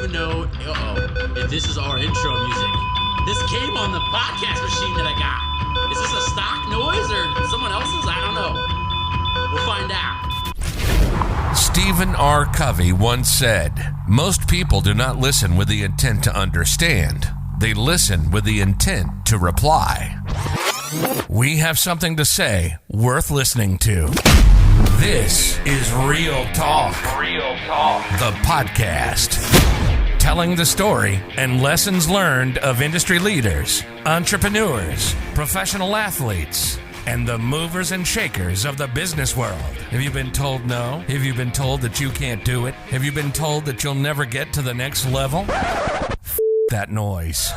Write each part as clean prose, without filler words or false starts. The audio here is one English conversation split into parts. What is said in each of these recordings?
even know if this is our intro music. This came on the podcast machine that I got. Is this a stock noise or someone else's? I don't know. We'll find out. Stephen R. Covey once said, "Most people do not listen with the intent to understand. They listen with the intent to reply." We have something to say worth listening to. This is Real Talk. Real Talk. The podcast. Telling the story and lessons learned of industry leaders, entrepreneurs, professional athletes, and the movers and shakers of the business world. Have you been told no? Have you been told that you can't do it? Have you been told that you'll never get to the next level? That noise.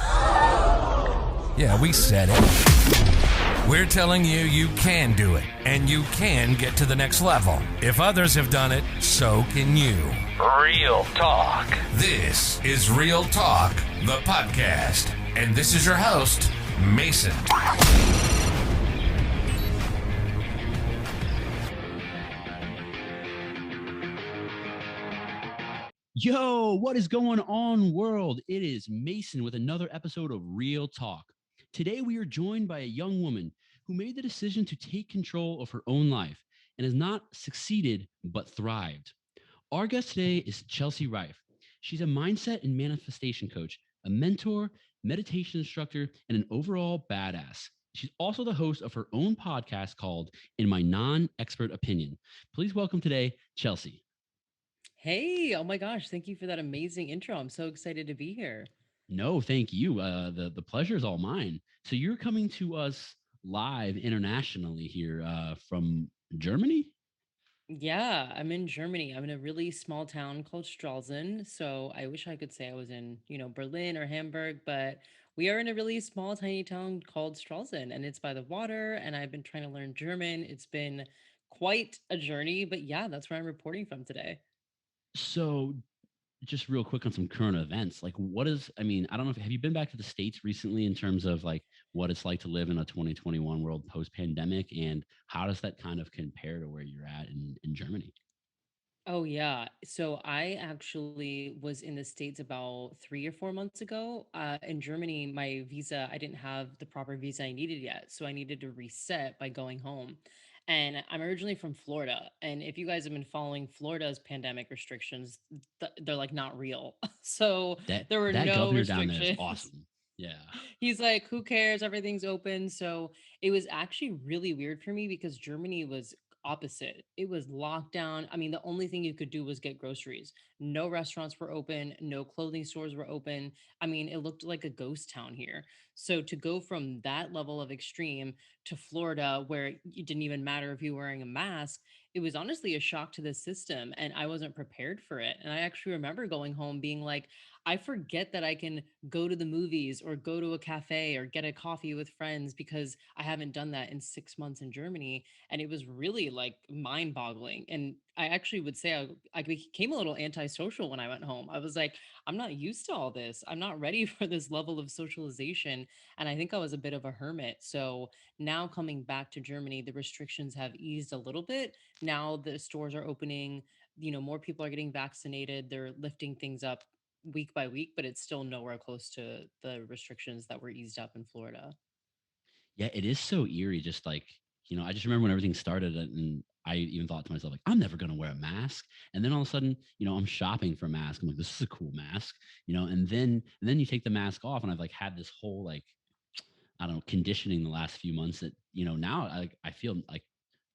Yeah, we said it. We're telling you you can do it, and you can get to the next level. If others have done it, so can you. Real Talk. This is Real Talk, the podcast. And this is your host, Mason. Yo, what is going on, world? It is Mason with another episode of Real Talk. Today, we are joined by a young woman who made the decision to take control of her own life and has not succeeded, but thrived. Our guest today is Chelsea Riffe. She's a mindset and manifestation coach, a mentor, meditation instructor, and an overall badass. She's also the host of her own podcast called In My Non-Expert Opinion. Please welcome today, Chelsea. Hey, oh my gosh, thank you for that amazing intro. I'm so excited to be here. No, thank you. The pleasure is all mine. So you're coming to us live internationally here from Germany? Yeah, I'm in Germany. I'm in a really small town called Stralsund. So I wish I could say I was in, Berlin or Hamburg, but we are in a really small, tiny town called Stralsund, and it's by the water. And I've been trying to learn German. It's been quite a journey, but yeah, that's where I'm reporting from today. So just real quick on some current events, like I don't know have you been back to the States recently in terms of like what it's like to live in a 2021 world post-pandemic, and how does that kind of compare to where you're at in Germany? Oh yeah. So I actually was in the States about 3 or 4 months ago. In Germany, my visa, I didn't have the proper visa I needed yet. So I needed to reset by going home. And I'm originally from Florida. And if you guys have been following Florida's pandemic restrictions, they're like not real. So That there were that no governor down there is restrictions. awesome. Yeah. He's like, who cares? Everything's open. So it was actually really weird for me because Germany was opposite. It was locked down. I mean, the only thing you could do was get groceries. No restaurants were open, no clothing stores were open. I mean, it looked like a ghost town here. So to go from that level of extreme to Florida, where it didn't even matter if you were wearing a mask, it was honestly a shock to the system. And I wasn't prepared for it. And I actually remember going home being like, I forget that I can go to the movies or go to a cafe or get a coffee with friends because I haven't done that in 6 months in Germany. And it was really like mind boggling. And I actually would say I became a little antisocial when I went home. I was like, I'm not used to all this. I'm not ready for this level of socialization. And I think I was a bit of a hermit. So now coming back to Germany, the restrictions have eased a little bit. Now the stores are opening, more people are getting vaccinated. They're lifting things up week by week, but it's still nowhere close to the restrictions that were eased up in Florida. Yeah, it is so eerie. Just like, I just remember when everything started, and I even thought to myself, like, I'm never going to wear a mask. And then all of a sudden, I'm shopping for a mask. I'm like, this is a cool mask, and then you take the mask off, and I've like had this whole, like, I don't know, conditioning the last few months that, now I feel like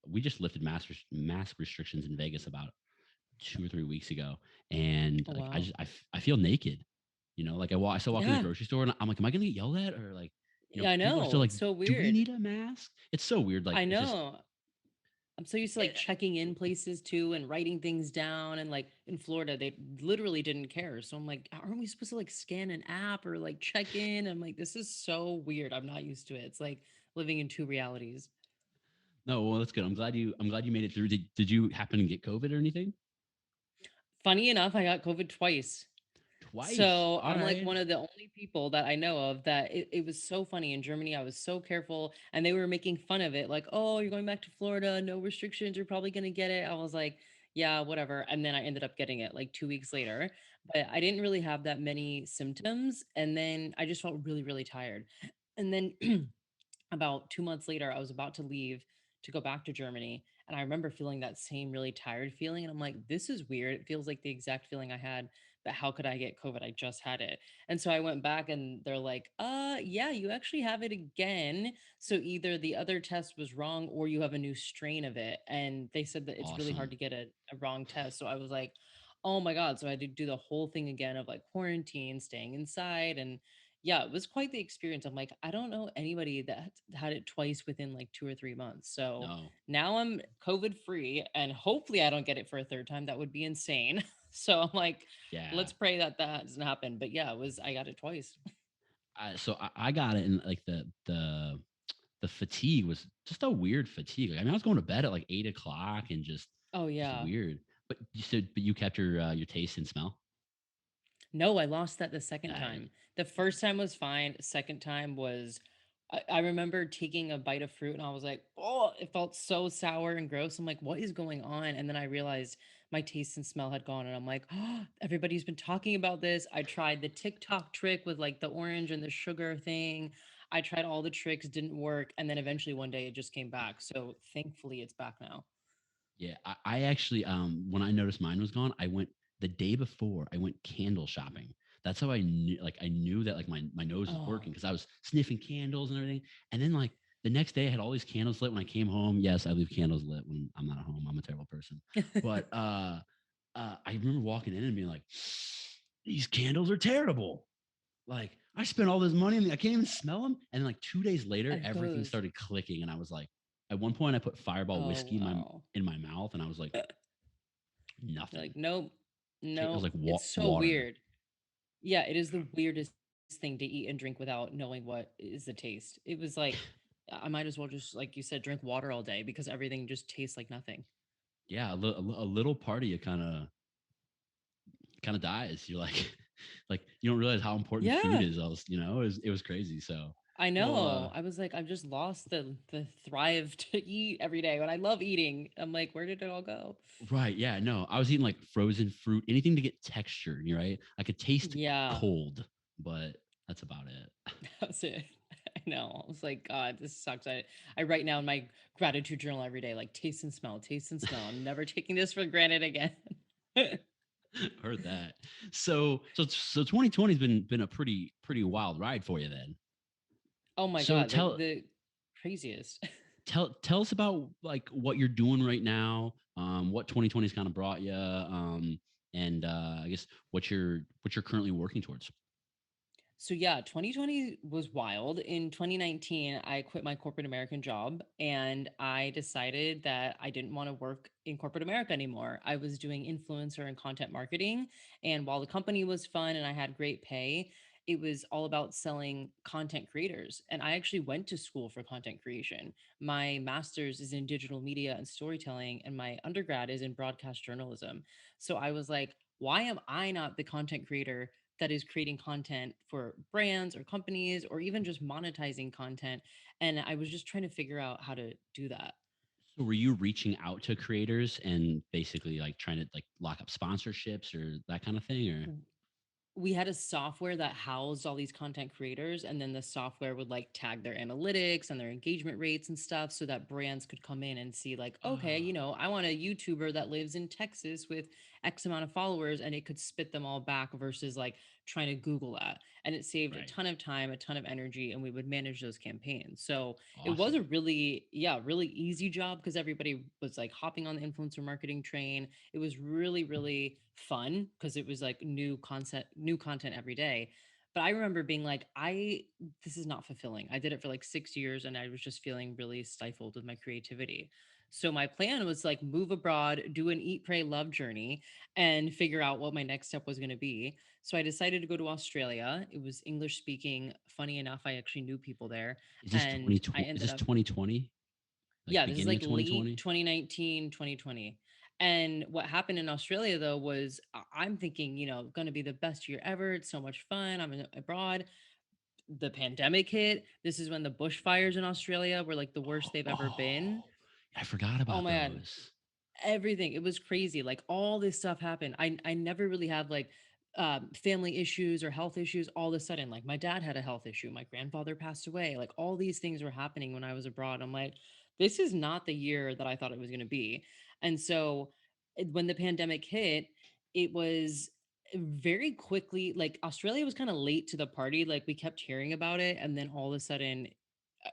we just lifted mask restrictions in Vegas about 2 or 3 weeks ago. And Oh, like, wow. I feel naked, like I still walk in the Yeah. grocery store and I'm like, am I going to get yelled at? Or like, Yeah, I people are still know. like, It's so do we weird. need a mask? It's so weird. Like, I it's just, know. I'm so used to like checking in places too and writing things down. And like in Florida, they literally didn't care. So I'm like, aren't we supposed to like scan an app or like check in? I'm like, this is so weird. I'm not used to it. It's like living in two realities. no, well, that's good. I'm glad you made it through. Did you happen to get COVID or anything? Funny enough, I got COVID twice. Twice. So All I'm like right. one of the only people that I know of that it was so funny in Germany. I was so careful and they were making fun of it. Like, oh, you're going back to Florida, no restrictions, you're probably gonna get it. I was like, yeah, whatever. And then I ended up getting it like 2 weeks later, but I didn't really have that many symptoms. And then I just felt really, really tired. And then about 2 months later, I was about to leave to go back to Germany. And I remember feeling that same really tired feeling. And I'm like, this is weird. It feels like the exact feeling I had, but how could I get COVID? I just had it. And so I went back and they're like, yeah, you actually have it again. So either the other test was wrong or you have a new strain of it. And they said that it's really hard Awesome. to get a wrong test. So I was like, oh my God. So I had to do the whole thing again of like quarantine, staying inside. And yeah, it was quite the experience. I'm like, I don't know anybody that had it twice within like 2 or 3 months. So No. now I'm COVID free and hopefully I don't get it for a third time. That would be insane. So I'm like, Yeah. let's pray that that doesn't happen. But yeah, I got it twice. I got it, and like the fatigue was just a weird fatigue. Like, I mean, I was going to bed at like 8 o'clock and Oh, just yeah. weird. But you kept your taste and smell. No, I lost that the second Uh, time. The first time was fine. Second time was, I remember taking a bite of fruit and I was like, oh, it felt so sour and gross. I'm like, what is going on? And then I realized my taste and smell had gone. And I'm like, oh, everybody's been talking about this. I tried the TikTok trick with like the orange and the sugar thing. I tried all the tricks, didn't work. And then eventually one day it just came back. So thankfully it's back now. yeah, I actually when I noticed mine was gone, I went the day before. I went candle shopping. That's how I knew that like my nose was Oh, working because I was sniffing candles and everything. And then like the next day, I had all these candles lit when I came home. Yes, I leave candles lit when I'm not at home. I'm a terrible person. But I remember walking in and being like, these candles are terrible. Like I spent all this money and I can't even smell them. And then like 2 days later, it everything goes. started clicking, and I was like, at one point, I put Fireball Oh, whiskey wow. in my mouth, and I was like, You're nothing. like, nope, It was nope. like It's so water. weird. Yeah, it is the weirdest thing to eat and drink without knowing what is the taste. It was like I might as well just, like you said, drink water all day because everything just tastes like nothing. Yeah, a little part of you kind of dies. You're like, like you don't realize how important food Yeah, is. Else, it was crazy. So, I well, know. I was like, I've just lost the thrive to eat every day. When I love eating, I'm like, where did it all go? right, yeah, no, I was eating like frozen fruit, anything to get texture. You're right. I could taste Yeah, cold, but that's about it. that's it. I know. I was like, God, this sucks. I write now in my gratitude journal every day, like taste and smell, taste and smell. I'm never taking this for granted again. Heard that. So 2020 has been a pretty wild ride for you then. Oh my So God, the craziest. tell us about like what you're doing right now, what 2020's kind of brought you, and I guess what you're currently working towards. So yeah, 2020 was wild. In 2019, I quit my corporate American job and I decided that I didn't want to work in corporate America anymore. I was doing influencer and content marketing, and while the company was fun and I had great pay, it was all about selling content creators. And I actually went to school for content creation. My master's is in digital media and storytelling and my undergrad is in broadcast journalism. So I was like, why am I not the content creator that is creating content for brands or companies or even just monetizing content? And I was just trying to figure out how to do that. So were you reaching out to creators and basically like trying to like lock up sponsorships or that kind of thing, or We had a software that housed all these content creators, and then the software would like tag their analytics and their engagement rates and stuff so that brands could come in and see like, okay, oh, I want a YouTuber that lives in Texas with X amount of followers, and it could spit them all back versus like trying to Google that. And it saved a right, ton of time, a ton of energy, and we would manage those campaigns. So it was awesome. a really, yeah, really easy job because everybody was like hopping on the influencer marketing train. It was really, really fun because it was like new content every day. But I remember being like, this is not fulfilling. I did it for like 6 years and I was just feeling really stifled with my creativity. So my plan was like move abroad, do an eat, pray, love journey, and figure out what my next step was going to be. So I decided to go to Australia. It was English speaking. Funny enough, I actually knew people there. Is this And I 2020? Is ended this up 2020? Like Yeah, this is beginning like of late 2020? 2019, 2020. And what happened in Australia though was I'm thinking, going to be the best year ever. It's so much fun. abroad. The pandemic hit. This is when the bushfires in Australia were like the worst they've ever been. Oh, I forgot Oh about my God. those. everything. It was crazy. Like all this stuff happened. I never really had like family issues or health issues. All of a sudden, like my dad had a health issue, my grandfather passed away. Like all these things were happening when I was abroad. I'm like, this is not the year that I thought it was going to be. And so when the pandemic hit, it was very quickly, like Australia was kind of late to the party. Like we kept hearing about it, and then all of a sudden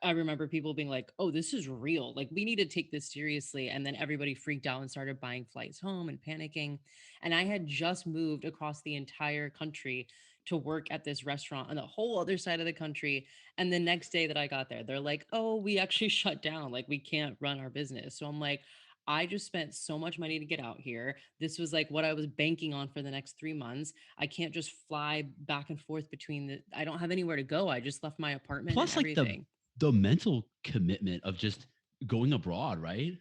I remember people being like, "Oh, this is real. Like, we need to take this seriously." And then everybody freaked out and started buying flights home and panicking. And I had just moved across the entire country to work at this restaurant on the whole other side of the country. And the next day that I got there, they're like, "Oh, we actually shut down. Like, we can't run our business." So I'm like, I just spent so much money to get out here. This was like what I was banking on for the next 3 months. I can't just fly back and forth between I don't have anywhere to go. I just left my apartment and Plus, like everything. the mental commitment of just going abroad, right?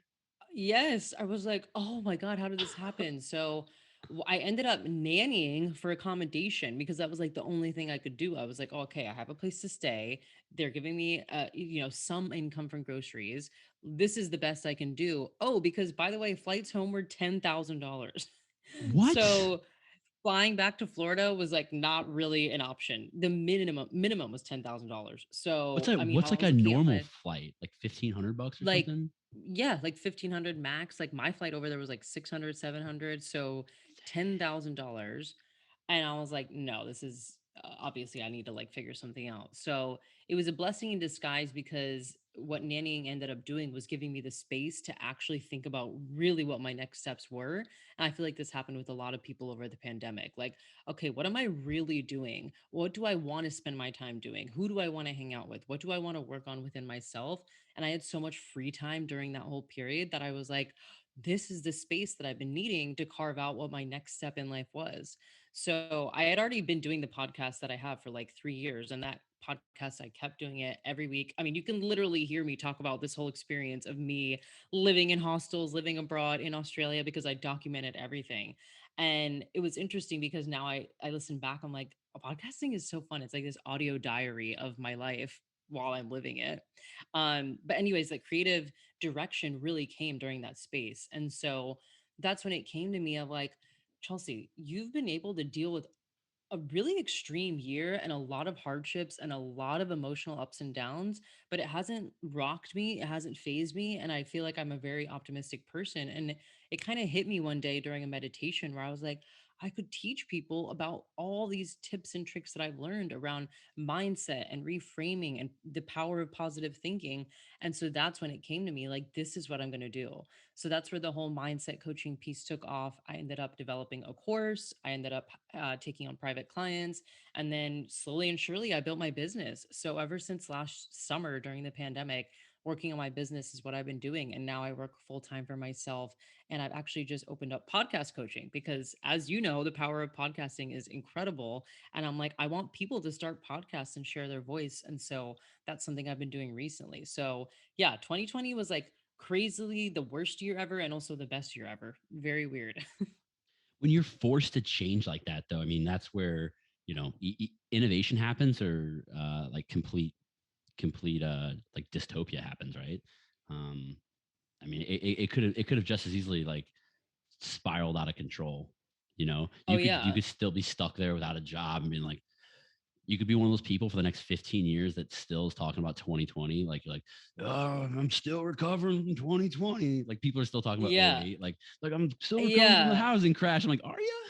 Yes, I was like, "Oh my god, how did this happen?" So I ended up nannying for accommodation because that was like the only thing I could do. I was like, oh, "Okay, I have a place to stay. They're giving me some income from groceries. This is the best I can do." Oh, because by the way, flights home were $10,000. What? So flying back to Florida was like not really an option. The minimum was $10,000. What's So a I mean, what's how I like was a looking at normal my flight? Like $1,500 or like something? yeah, like 1,500 max. Like my flight over there was like 600, 700. So $10,000. And I was like, no, this is obviously I need to like figure something out. So it was a blessing in disguise because what nannying ended up doing was giving me the space to actually think about really what my next steps were. And I feel like this happened with a lot of people over the pandemic. Like, okay, what am I really doing? What do I want to spend my time doing? Who do I want to hang out with? What do I want to work on within myself? And I had so much free time during that whole period that I was like, this is the space that I've been needing to carve out what my next step in life was. So I had already been doing the podcast that I have for like 3 years, and that podcast I kept doing it every week. I mean, you can literally hear me talk about this whole experience of me living in hostels, living abroad in Australia because I documented everything. And it was interesting because now I listen back, I'm like, podcasting is so fun. It's like this audio diary of my life while I'm living it. But anyways, the creative direction really came during that space. And so that's when it came to me of like, Chelsea, you've been able to deal with a really extreme year and a lot of hardships and a lot of emotional ups and downs, but it hasn't rocked me. It hasn't phased me. And I feel like I'm a very optimistic person. And it kind of hit me one day during a meditation where I was like, I could teach people about all these tips and tricks that I've learned around mindset and reframing and the power of positive thinking. And so that's when it came to me like, this is what I'm going to do. So that's where the whole mindset coaching piece took off. I ended up developing a course. I ended up taking on private clients. And then slowly and surely, I built my business. So ever since last summer during the pandemic, working on my business is what I've been doing. And now I work full time for myself. And I've actually just opened up podcast coaching because, as you know, the power of podcasting is incredible. And I'm like, I want people to start podcasts and share their voice. And so that's something I've been doing recently. So yeah, 2020 was like crazily the worst year ever and also the best year ever. Very weird. When you're forced to change like that, though, I mean, that's where innovation happens, or like complete like dystopia happens, right? Um, I mean, it could have just as easily like spiraled out of control. Oh You yeah. could still be stuck there without a job. I mean, like you could be one of those people for the next 15 years that still is talking about 2020. Like you're like, oh, I'm still recovering from 2020. Like people are still talking about Yeah. 08. Like I'm still recovering from the Yeah. housing crash. I'm like, are you?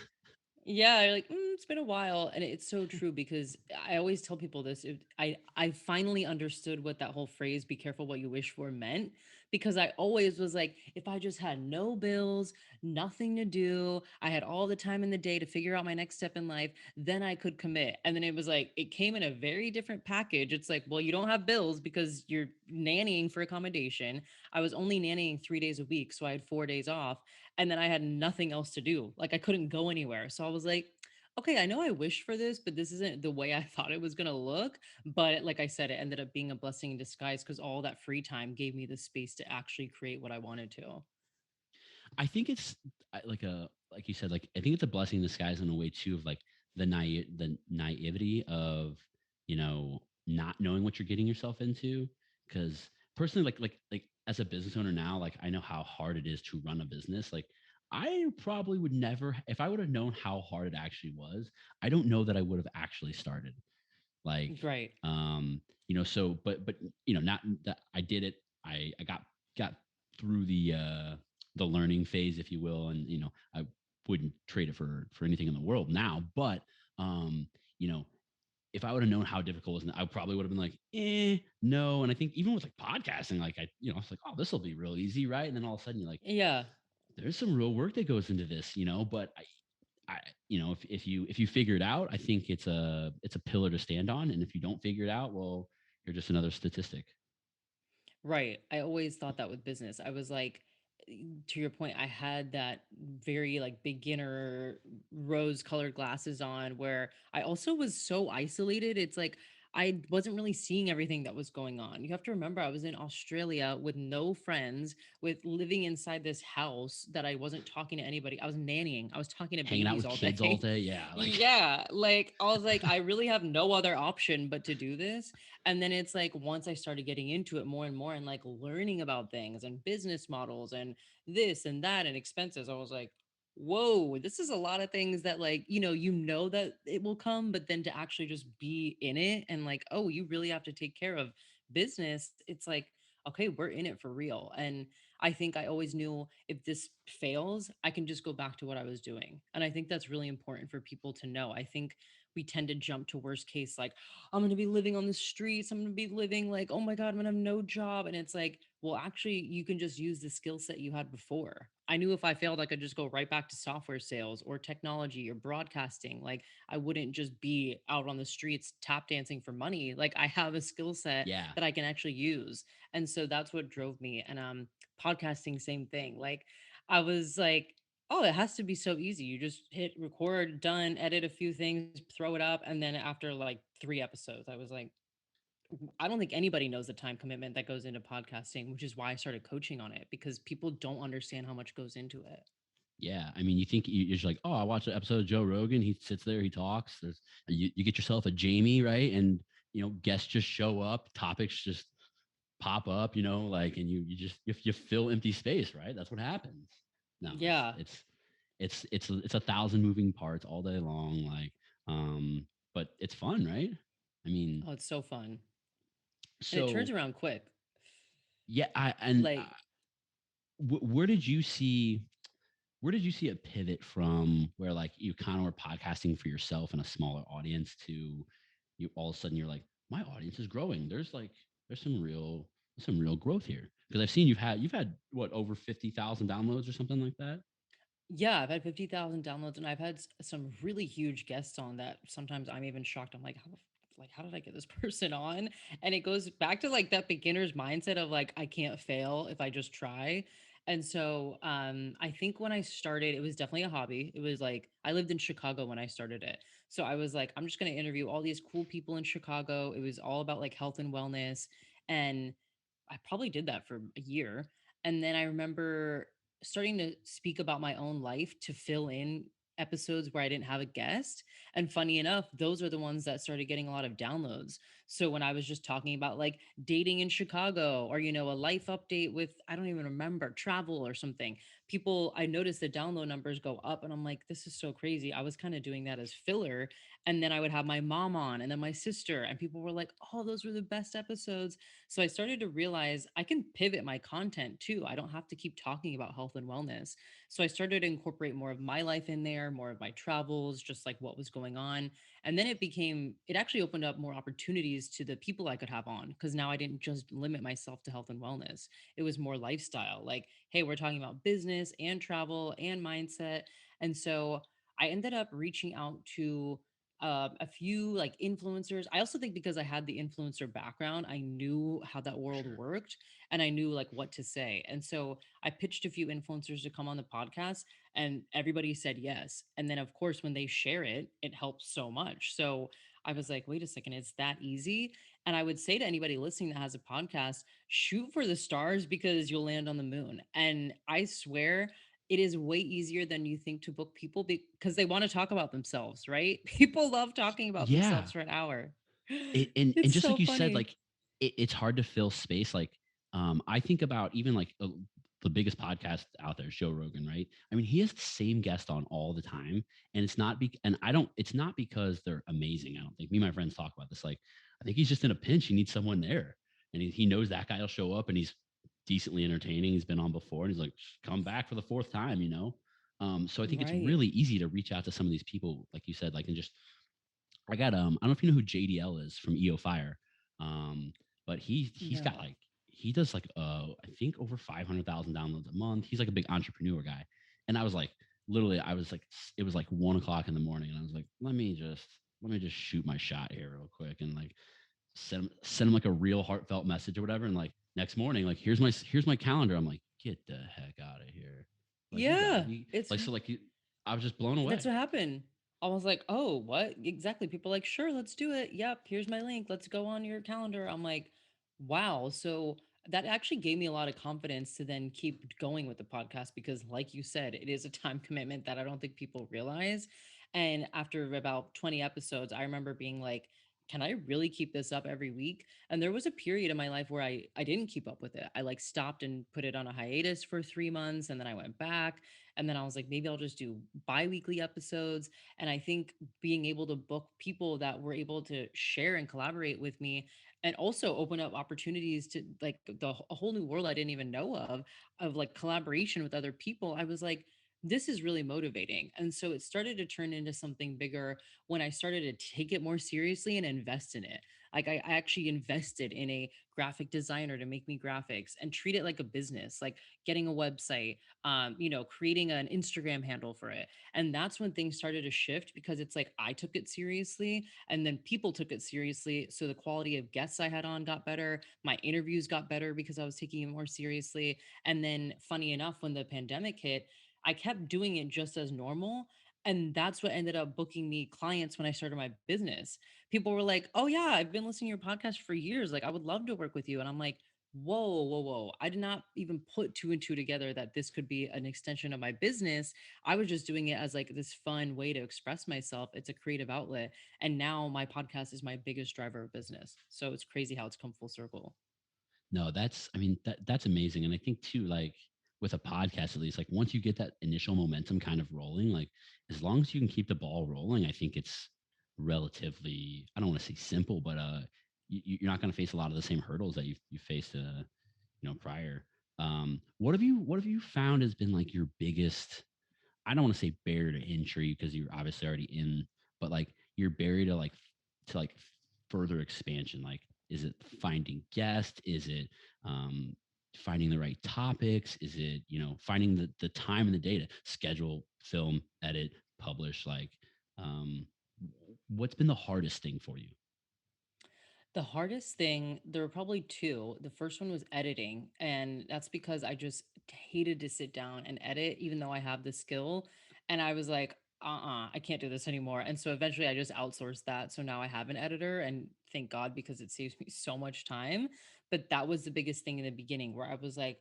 Yeah, you're like, it's been a while, and it's so true because I always tell people this. I finally understood what that whole phrase "be careful what you wish for" meant because I always was like, if I just had no bills, nothing to do, I had all the time in the day to figure out my next step in life, then I could commit. And then it was like it came in a very different package. It's like, well, you don't have bills because you're nannying for accommodation. I was only nannying 3 days a week, so I had 4 days off and then I had nothing else to do. Like I couldn't go anywhere. So I was like, okay, I know I wished for this, but this isn't the way I thought it was going to look. But like I said, it ended up being a blessing in disguise because all that free time gave me the space to actually create what I wanted to. I think it's like you said, like I think it's a blessing in disguise in a way too of like the naivety of not knowing what you're getting yourself into. Because personally, like as a business owner now, like I know how hard it is to run a business. Like I probably would never, if I would have known how hard it actually was, I don't know that I would have actually started. Like, Right. um, but not that I did it. I got through the learning phase, if you will, and I wouldn't trade it for anything in the world now. But um, you know, if I would have known how difficult it was, I probably would have been like, no. And I think even with like podcasting, like I was like, oh, this will be real easy, right? And then all of a sudden you're like, Yeah. there's some real work that goes into this, But if you figure it out, I think it's a pillar to stand on. And if you don't figure it out, well, you're just another statistic. Right. I always thought that with business. I was like, to your point, I had that very like beginner rose colored glasses on where I also was so isolated. It's like I wasn't really seeing everything that was going on. You have to remember, I was in Australia with no friends, with living inside this house that I wasn't talking to anybody. I was nannying, I was talking to Hanging out babies with all kids all day. day, yeah, like Yeah. Like, I was like, I really have no other option but to do this. And then it's like once I started getting into it more and more and like learning about things and business models and this and that and expenses, I was like, whoa, this is a lot of things that like, that it will come, but then to actually just be in it and like, oh, you really have to take care of business. It's like, okay, we're in it for real. And I think I always knew if this fails, I can just go back to what I was doing. And I think that's really important for people to know. I think we tend to jump to worst case, like, I'm going to be living on the streets. I'm going to be living like, oh my God, I'm going to have no job. And it's like, well, actually, you can just use the skill set you had before. I knew if I failed, I could just go right back to software sales or technology or broadcasting. Like, I wouldn't just be out on the streets tap dancing for money. Like, I have a skill set yeah, that I can actually use. And so that's what drove me. And podcasting, same thing. Like, I was like, oh, it has to be so easy. You just hit record, done, edit a few things, throw it up. And then after like 3 episodes, I was like, I don't think anybody knows the time commitment that goes into podcasting, which is why I started coaching on it because people don't understand how much goes into it. yeah. I mean, you're just like, oh, I watched an episode of Joe Rogan. He sits there, he talks. You get yourself a Jamie, right? And guests just show up, topics just pop up, like, and you just if you fill empty space, right? That's what happens. No, Yeah. it's a thousand moving parts all day long, like, but it's fun, right? I mean, Oh, it's so fun. And it turns so around quick. yeah, I and Like, where did you see a pivot from where like you kind of were podcasting for yourself and a smaller audience to you all of a sudden you're like, my audience is growing. There's some real growth here because I've seen you've had what over 50,000 downloads or something like that. yeah, I've had 50,000 downloads and I've had some really huge guests on that. Sometimes I'm even shocked. I'm like, how did I get this person on? And it goes back to like that beginner's mindset of like, I can't fail if I just try. And so I think when I started, it was definitely a hobby. It was like, I lived in Chicago when I started it. So I was like, I'm just going to interview all these cool people in Chicago. It was all about like health and wellness. And I probably did that for a year. And then I remember starting to speak about my own life to fill in episodes where I didn't have a guest. And funny enough, those are the ones that started getting a lot of downloads. So when I was just talking about like dating in Chicago or, a life update with, I don't even remember, travel or something, people, I noticed the download numbers go up. And I'm like, this is so crazy. I was kind of doing that as filler. And then I would have my mom on and then my sister, and people were like, oh, those were the best episodes. So I started to realize I can pivot my content too. I don't have to keep talking about health and wellness. So I started to incorporate more of my life in there, more of my travels, just like what was going on. And then it actually opened up more opportunities to the people I could have on because now I didn't just limit myself to health and wellness. It was more lifestyle. Like, hey, we're talking about business and travel and mindset. And so I ended up reaching out to a few like influencers. I also think because I had the influencer background, I knew how that world Sure. worked and I knew like what to say. And so I pitched a few influencers to come on the podcast and everybody said yes. And then, of course, when they share it, it helps so much. So I was like, wait a second, it's that easy. And I would say to anybody listening that has a podcast, shoot for the stars because you'll land on the moon. And I swear, it is way easier than you think to book people because they want to talk about themselves, right? People love talking about Yeah. themselves for an hour. And It's just like so you said, funny. like it's hard to fill space. Like I think about even like the biggest podcast out there, Joe Rogan, right? I mean, he has the same guest on all the time, and and I don't. It's not because they're amazing. I don't think. Me and my friends talk about this. Like, I think he's just in a pinch. He needs someone there, and he knows that guy will show up, and he's decently entertaining. He's been on before, and he's like, come back for the fourth time, you know. So I think it's Right. really easy to reach out to some of these people, like you said, like and just I got I don't know if you know who JDL is from EO Fire. But he's got No. like he does like I think over 500,000 downloads a month. He's like a big entrepreneur guy. And I was like literally I was like it was like 1 o'clock in the morning and I was like, let me just shoot my shot here real quick and like send him like a real heartfelt message or whatever. And like next morning, like here's my calendar. I'm like, get the heck out of here. Like you got Yeah, you it's like so like you I was just blown that's away. what happened. I was like, "Oh, what?" Exactly. People like, "Sure, let's do it. Yep, here's my link. Let's go on your calendar." I'm like, "Wow." So that actually gave me a lot of confidence to then keep going with the podcast because like you said, it is a time commitment that I don't think people realize. And after about 20 episodes, I remember being like, "Can I really keep this up every week?" And there was a period in my life where I didn't keep up with it. I like stopped and put it on a hiatus for 3 months and then I went back and then I was like, maybe I'll just do bi-weekly episodes. And I think being able to book people that were able to share and collaborate with me and also open up opportunities to like a whole new world I didn't even know of like collaboration with other people. I was like, this is really motivating. And so it started to turn into something bigger when I started to take it more seriously and invest in it. Like I actually invested in a graphic designer to make me graphics and treat it like a business, like getting a website, creating an Instagram handle for it. And that's when things started to shift because it's like I took it seriously and then people took it seriously. So the quality of guests I had on got better. My interviews got better because I was taking it more seriously. And then, funny enough, when the pandemic hit, I kept doing it just as normal. And that's what ended up booking me clients when I started my business. People were like, "Oh, yeah, I've been listening to your podcast for years. Like, I would love to work with you." And I'm like, whoa, whoa, whoa. I did not even put two and two together that this could be an extension of my business. I was just doing it as like this fun way to express myself. It's a creative outlet. And now my podcast is my biggest driver of business. So it's crazy how it's come full circle. No, I mean, that's amazing. And I think too, like with a podcast, at least, like once you get that initial momentum kind of rolling, like as long as you can keep the ball rolling, I think it's relatively, I don't want to say simple, but you're not going to face a lot of the same hurdles that you faced, prior. What have you found has been like your biggest, I don't want to say barrier to entry because you're obviously already in, but like your barrier to like further expansion. Like, is it finding guests? Is it finding the right topics? Is it finding the time and the day to schedule, film, edit, publish? Like, um, what's been the hardest thing for you? The hardest thing, there were probably two. The first one was editing, and that's because I just hated to sit down and edit, even though I have the skill. And I was like, I can't do this anymore. And so eventually I just outsourced that. So now I have an editor, and thank God because it saves me so much time. But that was the biggest thing in the beginning where I was like,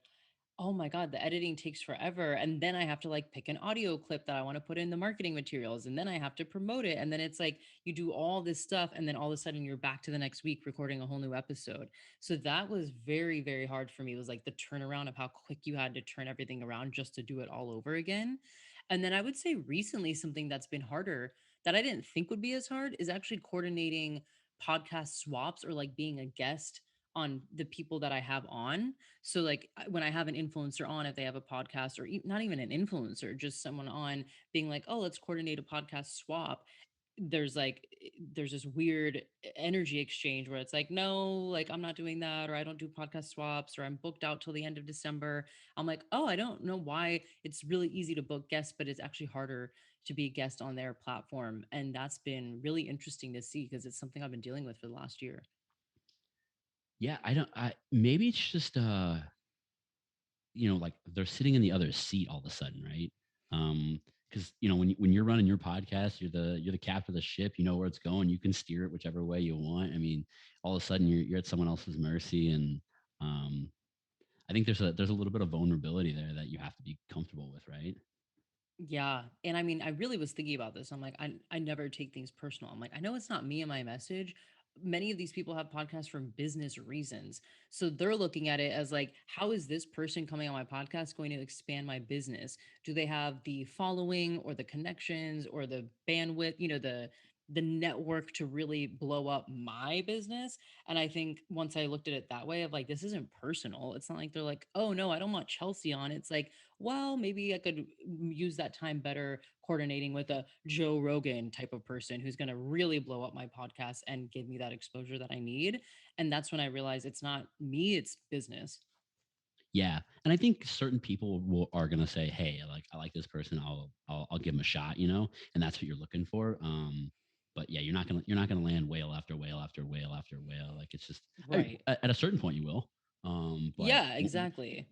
oh my God, the editing takes forever. And then I have to like pick an audio clip that I want to put in the marketing materials. And then I have to promote it. And then it's like you do all this stuff. And then all of a sudden you're back to the next week recording a whole new episode. So that was very, very hard for me. It was like the turnaround of how quick you had to turn everything around just to do it all over again. And then I would say recently, something that's been harder that I didn't think would be as hard is actually coordinating podcast swaps or like being a guest on the people that I have on. So like when I have an influencer on, if they have a podcast or not even an influencer, just someone on being like, oh, let's coordinate a podcast swap. There's this weird energy exchange where it's like, no, like I'm not doing that, or I don't do podcast swaps, or I'm booked out till the end of December. I'm like, oh, I don't know why it's really easy to book guests, but it's actually harder to be a guest on their platform. And that's been really interesting to see because it's something I've been dealing with for the last year. Yeah, I don't. I maybe it's just like they're sitting in the other seat all of a sudden, right? Because when you're running your podcast, you're the captain of the ship. You know where it's going. You can steer it whichever way you want. I mean, all of a sudden you're at someone else's mercy, and um, I think there's a little bit of vulnerability there that you have to be comfortable with, right? Yeah. And I mean, I really was thinking about this. I'm like, I never take things personal. I'm like, I know it's not me and my message. many of these people have podcasts for business reasons. So they're looking at it as like, how is this person coming on my podcast going to expand my business? Do they have the following or the connections or the bandwidth, the network to really blow up my business? And I think once I looked at it that way of like, this isn't personal. It's not like they're like, oh no, I don't want Chelsea on. It's like, well, maybe I could use that time better coordinating with a Joe Rogan type of person who's going to really blow up my podcast and give me that exposure that I need. And that's when I realized it's not me, it's business. Yeah, and I think certain people are gonna say, "Hey, like I like this person. I'll give them a shot," and that's what you're looking for. But yeah, you're not gonna land whale after whale after whale after whale. Like it's just Right. at a certain point you will. But Yeah, exactly.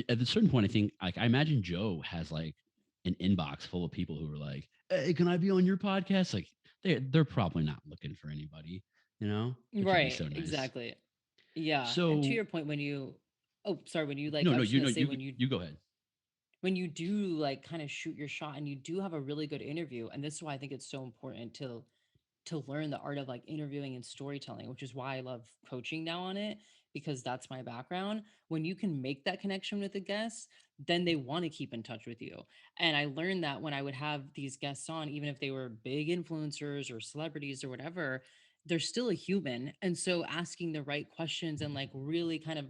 at a certain point, I think like I imagine Joe has like an inbox full of people who are like, "Hey, can I be on your podcast?" Like they're probably not looking for anybody, which would be Right, so nice. exactly. Yeah. And to So your point, when you, oh, sorry, when you like, no, I no, was just you going know, to say, you go ahead. when you do like kind of shoot your shot and you do have a really good interview, and this is why I think it's so important to learn the art of like interviewing and storytelling, which is why I love coaching now on it, because that's my background. When you can make that connection with the guests, then they want to keep in touch with you. And I learned that when I would have these guests on, even if they were big influencers or celebrities or whatever, they're still a human. And so asking the right questions and like really kind of,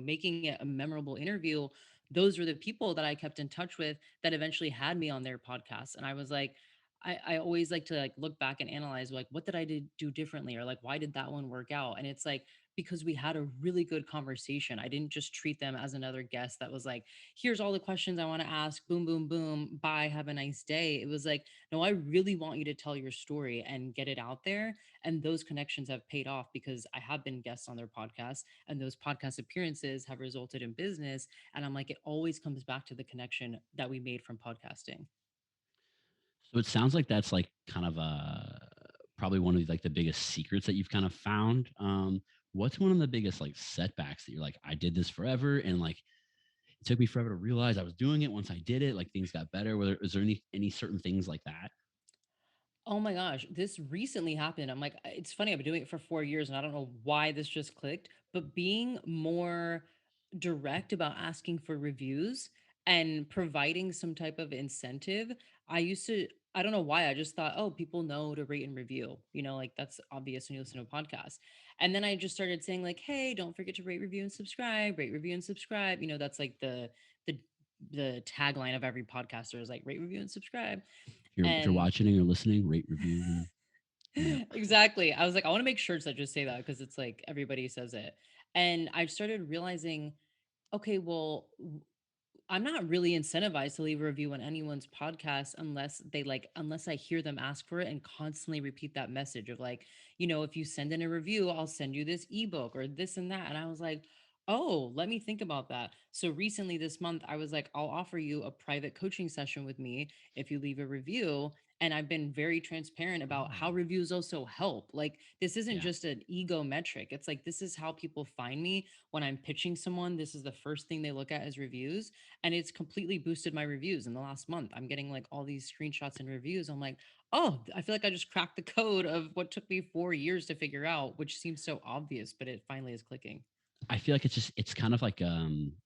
making it a memorable interview, those were the people that I kept in touch with that eventually had me on their podcast. And I was like, I always like to like look back and analyze like what did I do differently, or like why did that one work out? And it's like because we had a really good conversation. I didn't just treat them as another guest that was like, here's all the questions I want to ask, boom, boom, boom, bye, have a nice day. It was like, no, I really want you to tell your story and get it out there. And those connections have paid off because I have been guests on their podcast, and those podcast appearances have resulted in business. And I'm like, it always comes back to the connection that we made from podcasting. So it sounds like that's like kind of probably one of like the biggest secrets that you've kind of found. What's one of the biggest like setbacks that you're like, I did this forever and like it took me forever to realize I was doing it. Once I did it, like things got better. Whether is there any certain things like that? Oh my gosh, this recently happened. I'm like, it's funny, I've been doing it for 4 years and I don't know why this just clicked, but being more direct about asking for reviews and providing some type of incentive. I used to, I don't know why, I just thought, oh, people know to rate and review, like that's obvious when you listen to a podcast. And then I just started saying, like, hey, don't forget to rate, review, and subscribe, rate, review, and subscribe. That's like the, the tagline of every podcaster is like rate, review, and subscribe. If you're And watching or listening, rate, review, and yeah. exactly. I was like, I want to make shirts that just say that because it's like everybody says it. And I started realizing, okay, well, I'm not really incentivized to leave a review on anyone's podcast unless I hear them ask for it and constantly repeat that message of like, if you send in a review, I'll send you this ebook or this and that. And I was like, oh, let me think about that. So recently this month, I was like, I'll offer you a private coaching session with me if you leave a review. And I've been very transparent about how Oh, reviews also help. Like, this isn't yeah. just an ego metric. It's like, this is how people find me when I'm pitching someone. This is the first thing they look at as reviews, and it's completely boosted my reviews in the last month. I'm getting like all these screenshots and reviews. I'm like, oh, I feel like I just cracked the code of what took me 4 years to figure out, which seems so obvious, but it finally is clicking. I feel like it's kind of like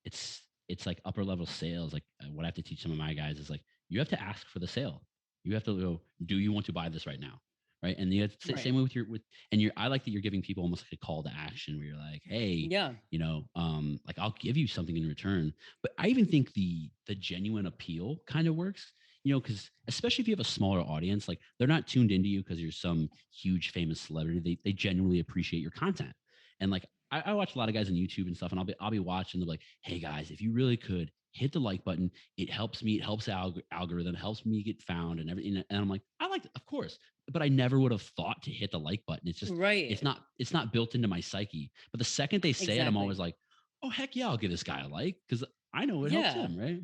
it's like upper level sales. Like what I have to teach some of my guys is like you have to ask for the sale. You have to go, do you want to buy this right now? Right. And Right. same way with and I like that you're giving people almost like a call to action where you're like, hey, Yeah. like I'll give you something in return. But I even think the genuine appeal kind of works, because especially if you have a smaller audience, like they're not tuned into you because you're some huge famous celebrity. They genuinely appreciate your content. And like I watch a lot of guys on YouTube and stuff, and I'll be watching. They're like, "Hey guys, if you really could hit the like button, it helps me. It helps the algorithm, helps me get found, and everything." And I'm like, I like, of course, but I never would have thought to hit the like button. It's just, Right. it's not built into my psyche. But the second they say it, I'm always Exactly. like, "Oh heck yeah, I'll give this guy a like," because I know it helps Yeah. him, right?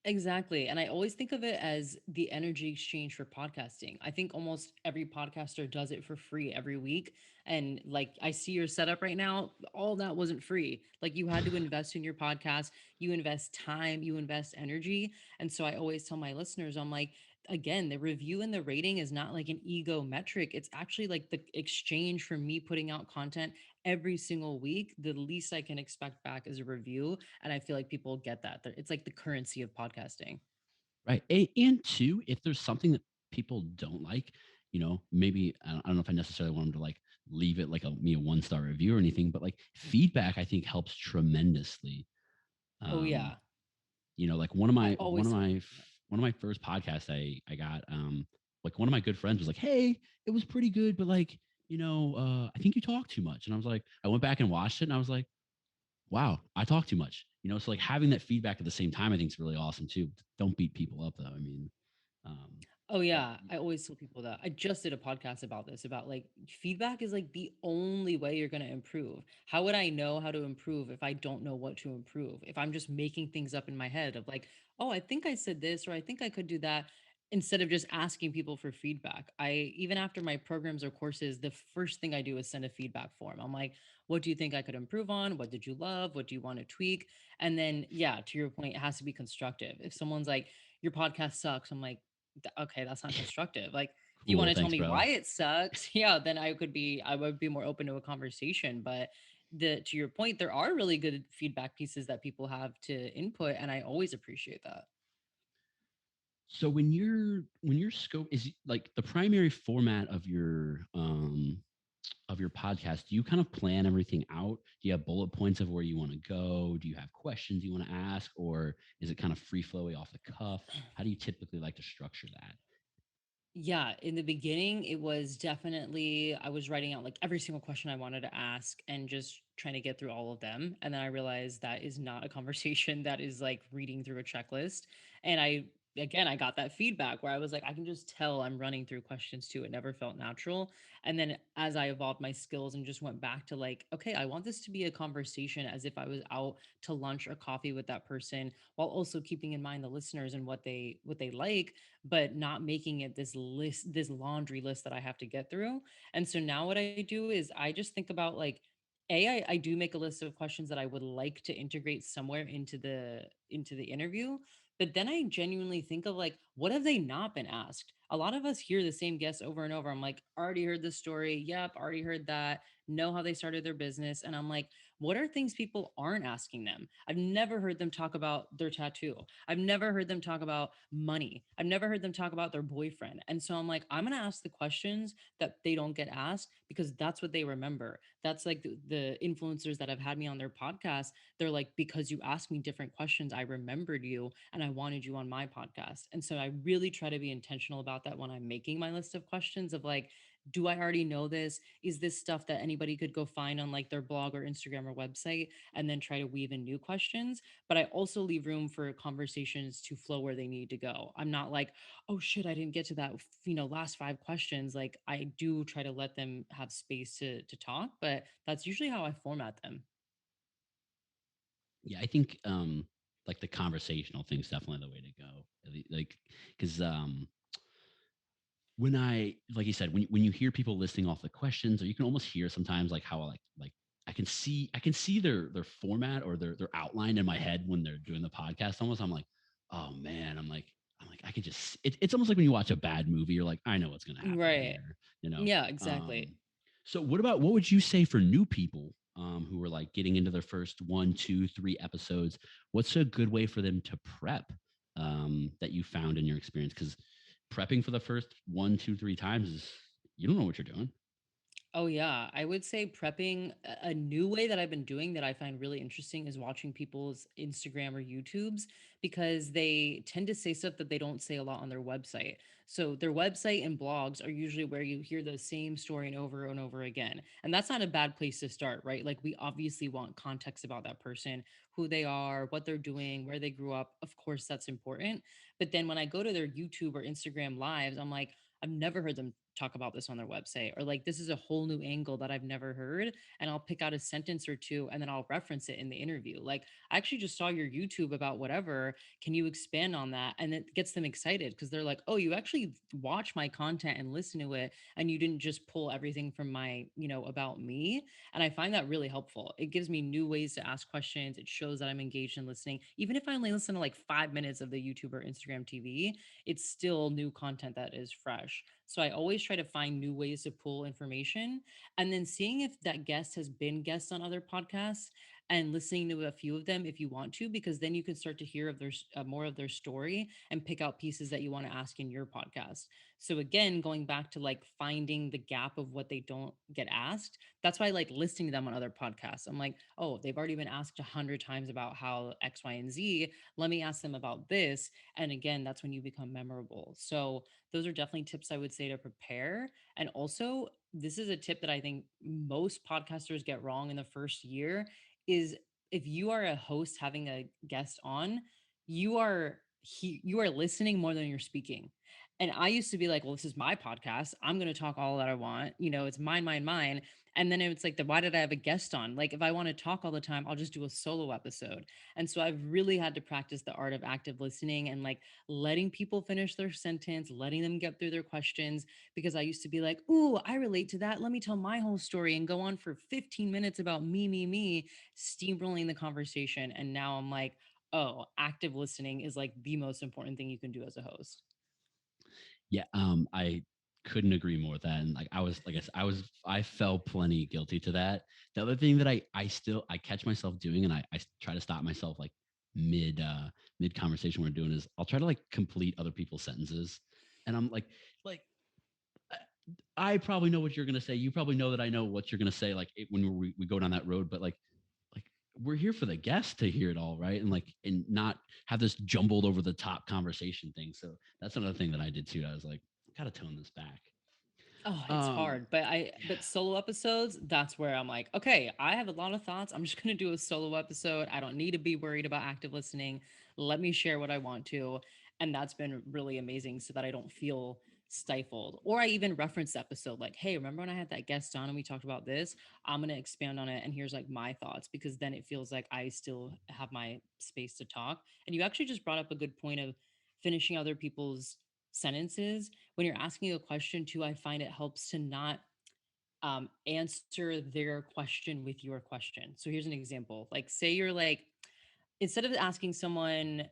Exactly. And I always think of it as the energy exchange for podcasting. I think almost every podcaster does it for free every week. And like I see your setup right now, all that wasn't free. Like you had to invest in your podcast, you invest time, you invest energy. And so I always tell my listeners, I'm like, again, the review and the rating is not like an ego metric. It's actually like the exchange for me putting out content every single week. The least I can expect back is a review. And I feel like people get that. It's like the currency of podcasting. Right. And two, if there's something that people don't like, maybe I don't know if I necessarily want them to like leave it like a 1-star review or anything, but like feedback, I think helps tremendously. Oh, Um, yeah. like I always, yeah. one of my first podcasts I got, like one of my good friends was like, "Hey, it was pretty good, but like, I think you talk too much." And I was like, I went back and watched it, and I was like, "Wow, I talk too much." So like having that feedback at the same time, I think is really awesome too. Don't beat people up though. I mean, Oh but yeah, I always tell people that. I just did a podcast about this, about like feedback is like the only way you're going to improve. How would I know how to improve if I don't know what to improve? If I'm just making things up in my head of like, "Oh, I think I said this or I think I could do that," instead of just asking people for feedback. I even after my programs or courses, the first thing I do is send a feedback form. I'm like, "What do you think I could improve on? What did you love? What do you want to tweak?" And then yeah, to your point, it has to be constructive. If someone's like, "Your podcast sucks," I'm like, okay, that's not constructive. Like, if you want cool. to tell Thanks, me bro. why it sucks, yeah, then I would be more open to a conversation. But to your point, there are really good feedback pieces that people have to input, and I always appreciate that. So when your scope is like the primary format of your podcast, do you kind of plan everything out? Do you have bullet points of where you want to go? Do you have questions you want to ask, or is it kind of free flowy off the cuff? How do you typically like to structure that? Yeah, in the beginning, it was definitely, I was writing out like every single question I wanted to ask and just trying to get through all of them. And then I realized that is not a conversation that is like reading through a checklist. And again, I got that feedback where I was like, I can just tell I'm running through questions too. It never felt natural. And then as I evolved my skills and just went back to like, okay, I want this to be a conversation as if I was out to lunch or coffee with that person, while also keeping in mind the listeners and what they like, but not making it this list, this laundry list that I have to get through. And so now what I do is I just think about like, I do make a list of questions that I would like to integrate somewhere into the interview. But then I genuinely think of like, what have they not been asked? A lot of us hear the same guests over and over. I'm like, already heard this story. Yep, already heard that. Know how they started their business. And I'm like, what are things people aren't asking them? I've never heard them talk about their tattoo. I've never heard them talk about money. I've never heard them talk about their boyfriend. And so I'm like, I'm going to ask the questions that they don't get asked because that's what they remember. That's like the influencers that have had me on their podcast. They're like, because you asked me different questions, I remembered you and I wanted you on my podcast. And so I really try to be intentional about that when I'm making my list of questions of like, do I already know this? Is this stuff that anybody could go find on like their blog or Instagram or website, and then try to weave in new questions? But I also leave room for conversations to flow where they need to go. I'm not like, oh shit, I didn't get to that, last 5 questions. Like I do try to let them have space to talk, but that's usually how I format them. Yeah, I think like the conversational thing's definitely the way to go. Like because when I like you said, when you hear people listing off the questions, or you can almost hear sometimes like how like I can see their format or their outline in my head when they're doing the podcast. Almost, I'm like, oh man, I'm like I could just it's almost like when you watch a bad movie, you're like, I know what's gonna happen Right. here, Yeah, exactly. So what would you say for new people who are like getting into their first 1, 2, 3 episodes? What's a good way for them to prep that you found in your experience? Because prepping for the first 1, 2, 3 times is you don't know what you're doing. Oh yeah, I would say prepping, a new way that I've been doing that I find really interesting is watching people's Instagram or YouTubes, because they tend to say stuff that they don't say a lot on their website. So their website and blogs are usually where you hear the same story and over again. And that's not a bad place to start, right? Like we obviously want context about that person, who they are, what they're doing, where they grew up. Of course, that's important. But then when I go to their YouTube or Instagram lives, I'm like, I've never heard them talk about this on their website, or like this is a whole new angle that I've never heard, and I'll pick out a sentence or two and then I'll reference it in the interview. Like, I actually just saw your YouTube about whatever, can you expand on that? And it gets them excited because they're like, oh, you actually watch my content and listen to it, and you didn't just pull everything from my, about me. And I find that really helpful. It gives me new ways to ask questions. It shows that I'm engaged in listening. Even if I only listen to like 5 minutes of the YouTube or Instagram TV, it's still new content that is fresh. So I always try to find new ways to pull information, and then seeing if that guest has been guests on other podcasts and listening to a few of them if you want to, because then you can start to hear of their more of their story and pick out pieces that you want to ask in your podcast. So again, going back to like finding the gap of what they don't get asked, that's why I like listening to them on other podcasts. I'm like, oh, they've already been asked 100 times about how X, Y, and Z. Let me ask them about this. And again, that's when you become memorable. So those are definitely tips I would say to prepare. And also, this is a tip that I think most podcasters get wrong in the first year is, if you are a host having a guest on, you are listening more than you're speaking. And I used to be like, well, this is my podcast. I'm going to talk all that I want. It's mine, mine, mine. And then it's like, why did I have a guest on? Like, if I want to talk all the time, I'll just do a solo episode. And so I've really had to practice the art of active listening and like letting people finish their sentence, letting them get through their questions. Because I used to be like, ooh, I relate to that. Let me tell my whole story and go on for 15 minutes about me, steamrolling the conversation. And now I'm like, oh, active listening is like the most important thing you can do as a host. Yeah, I couldn't agree more with that. And like I was, like I said, I fell plenty guilty to that. The other thing that I catch myself doing, and I try to stop myself like mid conversation we're doing, is I'll try to like complete other people's sentences, and I'm like I probably know what you're gonna say. You probably know that I know what you're gonna say. Like when we go down that road, but like we're here for the guests to hear it all, right? And not have this jumbled over the top conversation thing. So that's another thing that I did too. I was like, gotta tone this back. Oh, it's Um, hard, but solo episodes, that's where I'm like, okay, I have a lot of thoughts. I'm just going to do a solo episode. I don't need to be worried about active listening. Let me share what I want to. And that's been really amazing so that I don't feel stifled. Or I even reference the episode like, hey, remember when I had that guest on and we talked about this? I'm going to expand on it and here's like my thoughts, because then it feels like I still have my space to talk. And you actually just brought up a good point of finishing other people's sentences when you're asking a question too. I find it helps to not answer their question with your question. So here's an example. Like, say you're like, instead of asking someone,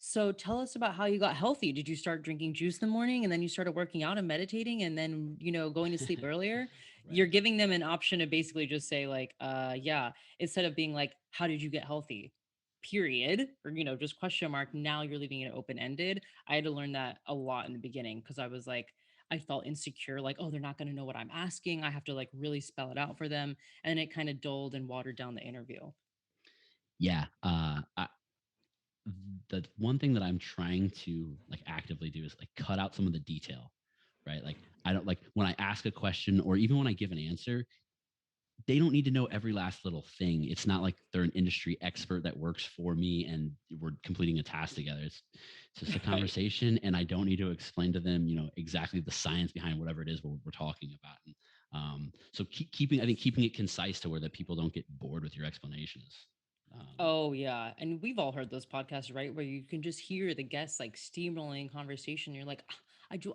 so tell us about how you got healthy. Did you start drinking juice in the morning and then you started working out and meditating and then, going to sleep earlier? right. You're giving them an option to basically just say, like, yeah, instead of being like, how did you get healthy? Period. Or, just question mark. Now you're leaving it open ended. I had to learn that a lot in the beginning because I was like, I felt insecure, like, oh, they're not going to know what I'm asking. I have to like really spell it out for them. And it kind of dulled and watered down the interview. Yeah. The one thing that I'm trying to like actively do is like cut out some of the detail, right? Like I don't like when I ask a question or even when I give an answer, they don't need to know every last little thing. It's not like they're an industry expert that works for me and we're completing a task together. It's just a Right. conversation, and I don't need to explain to them, exactly the science behind whatever it is we're talking about. And so keeping it concise to where that people don't get bored with your explanations. Um, Oh yeah, and we've all heard those podcasts, right? Where you can just hear the guests like steamrolling conversation. You're like, "Ah,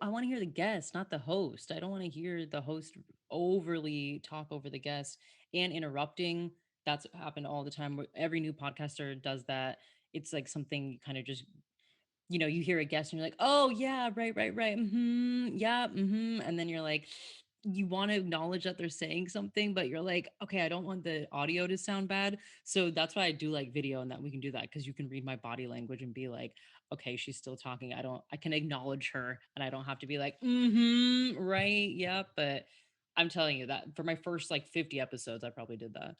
I want to hear the guest, not the host. I don't want to hear the host overly talk over the guest and interrupting." That's happened all the time. Every new podcaster does that. It's like something you kind of just, you hear a guest and you're like, oh yeah, right, right, right. Yeah, and then you're like, you want to acknowledge that they're saying something, but you're like, okay, I don't want the audio to sound bad. So that's why I do like video, and that we can do that because you can read my body language and be like, okay, she's still talking. I can acknowledge her and I don't have to be like, right, yeah. But I'm telling you that for my first like 50 episodes, I probably did that.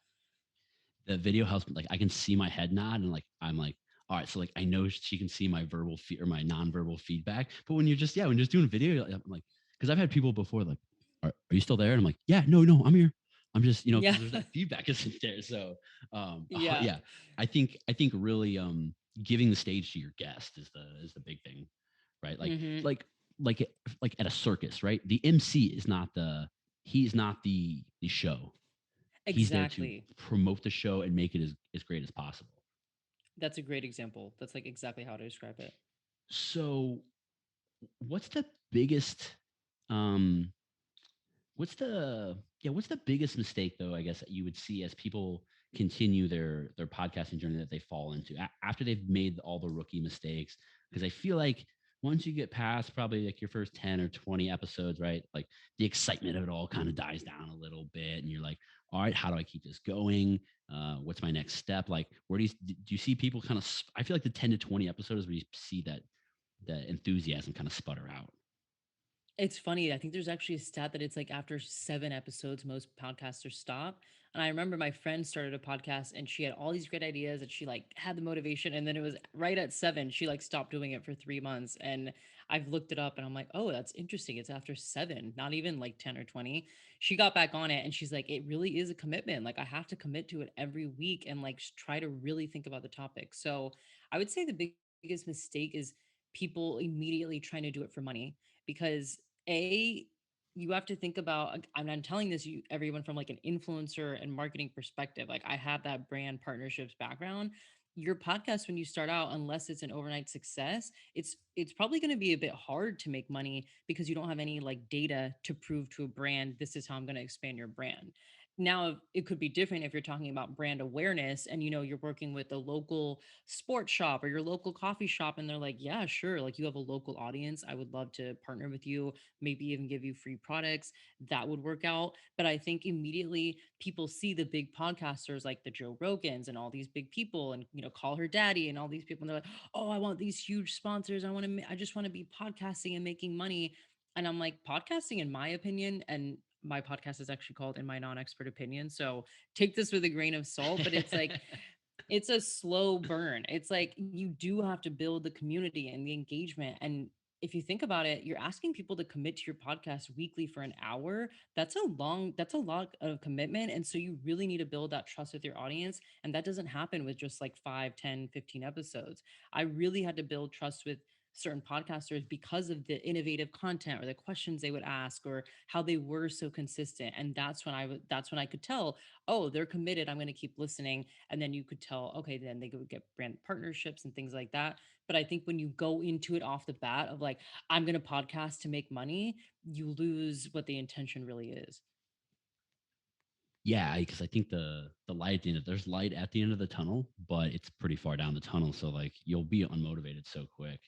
the video helps me. Like I can see my head nod, and like I'm like, all right, so like I know she can see my or my nonverbal feedback. But when you're just when you're just doing video, I'm like, because I've had people before like, are you still there? And I'm like, yeah, no, I'm here. I'm just, Yeah. because there's that feedback isn't there. So Yeah. yeah, I think really giving the stage to your guest is the big thing, right? Hmm. Like like like at a circus, right? The MC is not he's not the show. He's there to Exactly. promote the show and make it as great as possible. That's a great example. That's like exactly how to describe it. So what's the biggest um what's the biggest mistake though, I guess, that you would see as people continue their podcasting journey that they fall into after they've made all the rookie mistakes? Because I feel like once you get past probably like your first 10 or 20 episodes, right, like the excitement of it all kind of dies down a little bit and you're like, all right, how do I keep this going? What's my next step? Like, where do you see people kind of I feel like the 10 to 20 episodes where you see that enthusiasm kind of sputter out. It's funny. I think there's actually a stat that it's like after 7 episodes, most podcasters stop. And I remember my friend started a podcast and she had all these great ideas and she like had the motivation. And then it was right at 7, she like stopped doing it for 3 months. And I've looked it up and I'm like, oh, that's interesting. It's after 7, not even like 10 or 20. She got back on it and she's like, it really is a commitment. Like I have to commit to it every week and like try to really think about the topic. So I would say the biggest mistake is people immediately trying to do it for money because a you have to think about I'm telling this you everyone from like an influencer and marketing perspective. Like I have that brand partnerships background. Your podcast when you start out, unless it's an overnight success, it's probably going to be a bit hard to make money because you don't have any like data to prove to a brand this is how I'm going to expand your brand. Now it could be different if you're talking about brand awareness and you know you're working with a local sports shop or your local coffee shop and they're like, yeah, sure, like you have a local audience, I would love to partner with you, maybe even give you free products. That would work out. But I think immediately people see the big podcasters like the Joe Rogans and all these big people and, you know, Call Her Daddy and all these people. And they're like, oh, I want these huge sponsors. I just want to be podcasting and making money. And I'm like, podcasting, in my opinion, and my podcast is actually called In My Non-Expert Opinion. So take this with a grain of salt, but it's like, it's a slow burn. It's like you do have to build the community and the engagement. And if you think about it, you're asking people to commit to your podcast weekly for an hour. That's a lot of commitment. And so you really need to build that trust with your audience. And that doesn't happen with just like 5, 10, 15 episodes. I really had to build trust with certain podcasters because of the innovative content or the questions they would ask or how they were so consistent. And that's when I could tell, oh, they're committed. I'm going to keep listening. And then you could tell, okay, then they could get brand partnerships and things like that. But I think when you go into it off the bat of like, I'm going to podcast to make money, you lose what the intention really is. Yeah, because I think the light at the end there's light at the end of the tunnel, but it's pretty far down the tunnel. So like you'll be unmotivated so quick.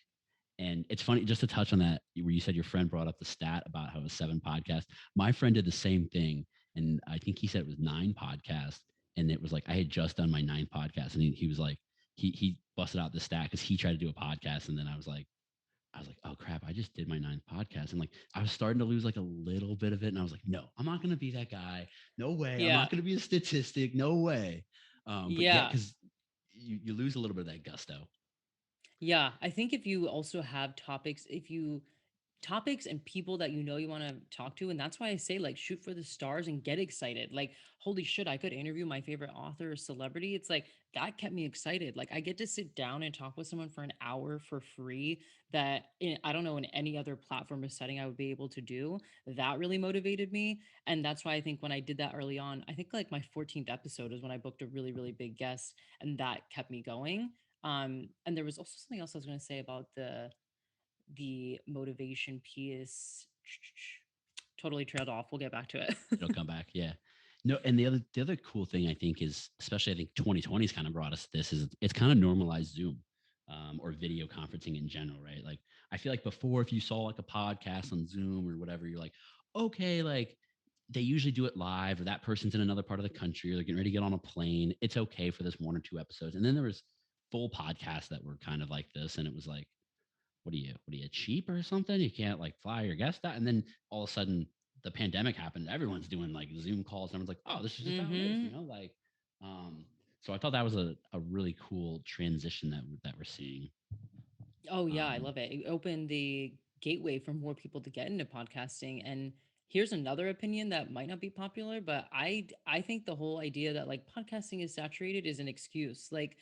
And it's funny just to touch on that where you said your friend brought up the stat about how it was 7 podcasts. My friend did the same thing, and I think he said it was 9 podcasts. And it was like I had just done my 9th podcast, and he was like he busted out the stat because he tried to do a podcast, and then I was like, oh crap, I just did my 9th podcast. And like I was starting to lose like a little bit of it. And I was like, no, I'm not gonna be that guy. No way. I'm Yeah. not gonna be a statistic. No way. But yeah, Yeah. because you lose a little bit of that gusto. Yeah. I think if you also have topics, if you topics and people that you know you want to talk to, and that's why I say like shoot for the stars and get excited. Like holy shit, I could interview my favorite author or celebrity. It's like that kept me excited. Like I get to sit down and talk with someone for an hour for free that I don't know in any other platform or setting I would be able to do. That really motivated me. And that's why I think when I did that early on, I think like my 14th episode is when I booked a really really big guest, and that kept me going. And there was also something else I was going to say about the motivation piece. Totally trailed off. We'll get back to it. It'll come back. Yeah. No, and the other cool thing I think is, especially I think 2020's kind of brought us this is it's kind of normalized Zoom or video conferencing in general, right? Like I feel like before, if you saw like a podcast on Zoom or whatever, you're like, okay, like they usually do it live, or that person's in another part of the country, or they're getting ready to get on a plane. It's okay for this 1 or 2 episodes. And then there was full podcasts that were kind of like this, and it was like, what are you cheap or something? You can't like fly your guest out. And then all of a sudden the pandemic happened. Everyone's doing like Zoom calls. And everyone's like, oh, this is just how it is, Mm-hmm. like, so I thought that was a really cool transition that we're seeing. Oh yeah, I Um, love it. It opened the gateway for more people to get into podcasting. And here's another opinion that might not be popular, but I think the whole idea that like podcasting is saturated is an excuse. Like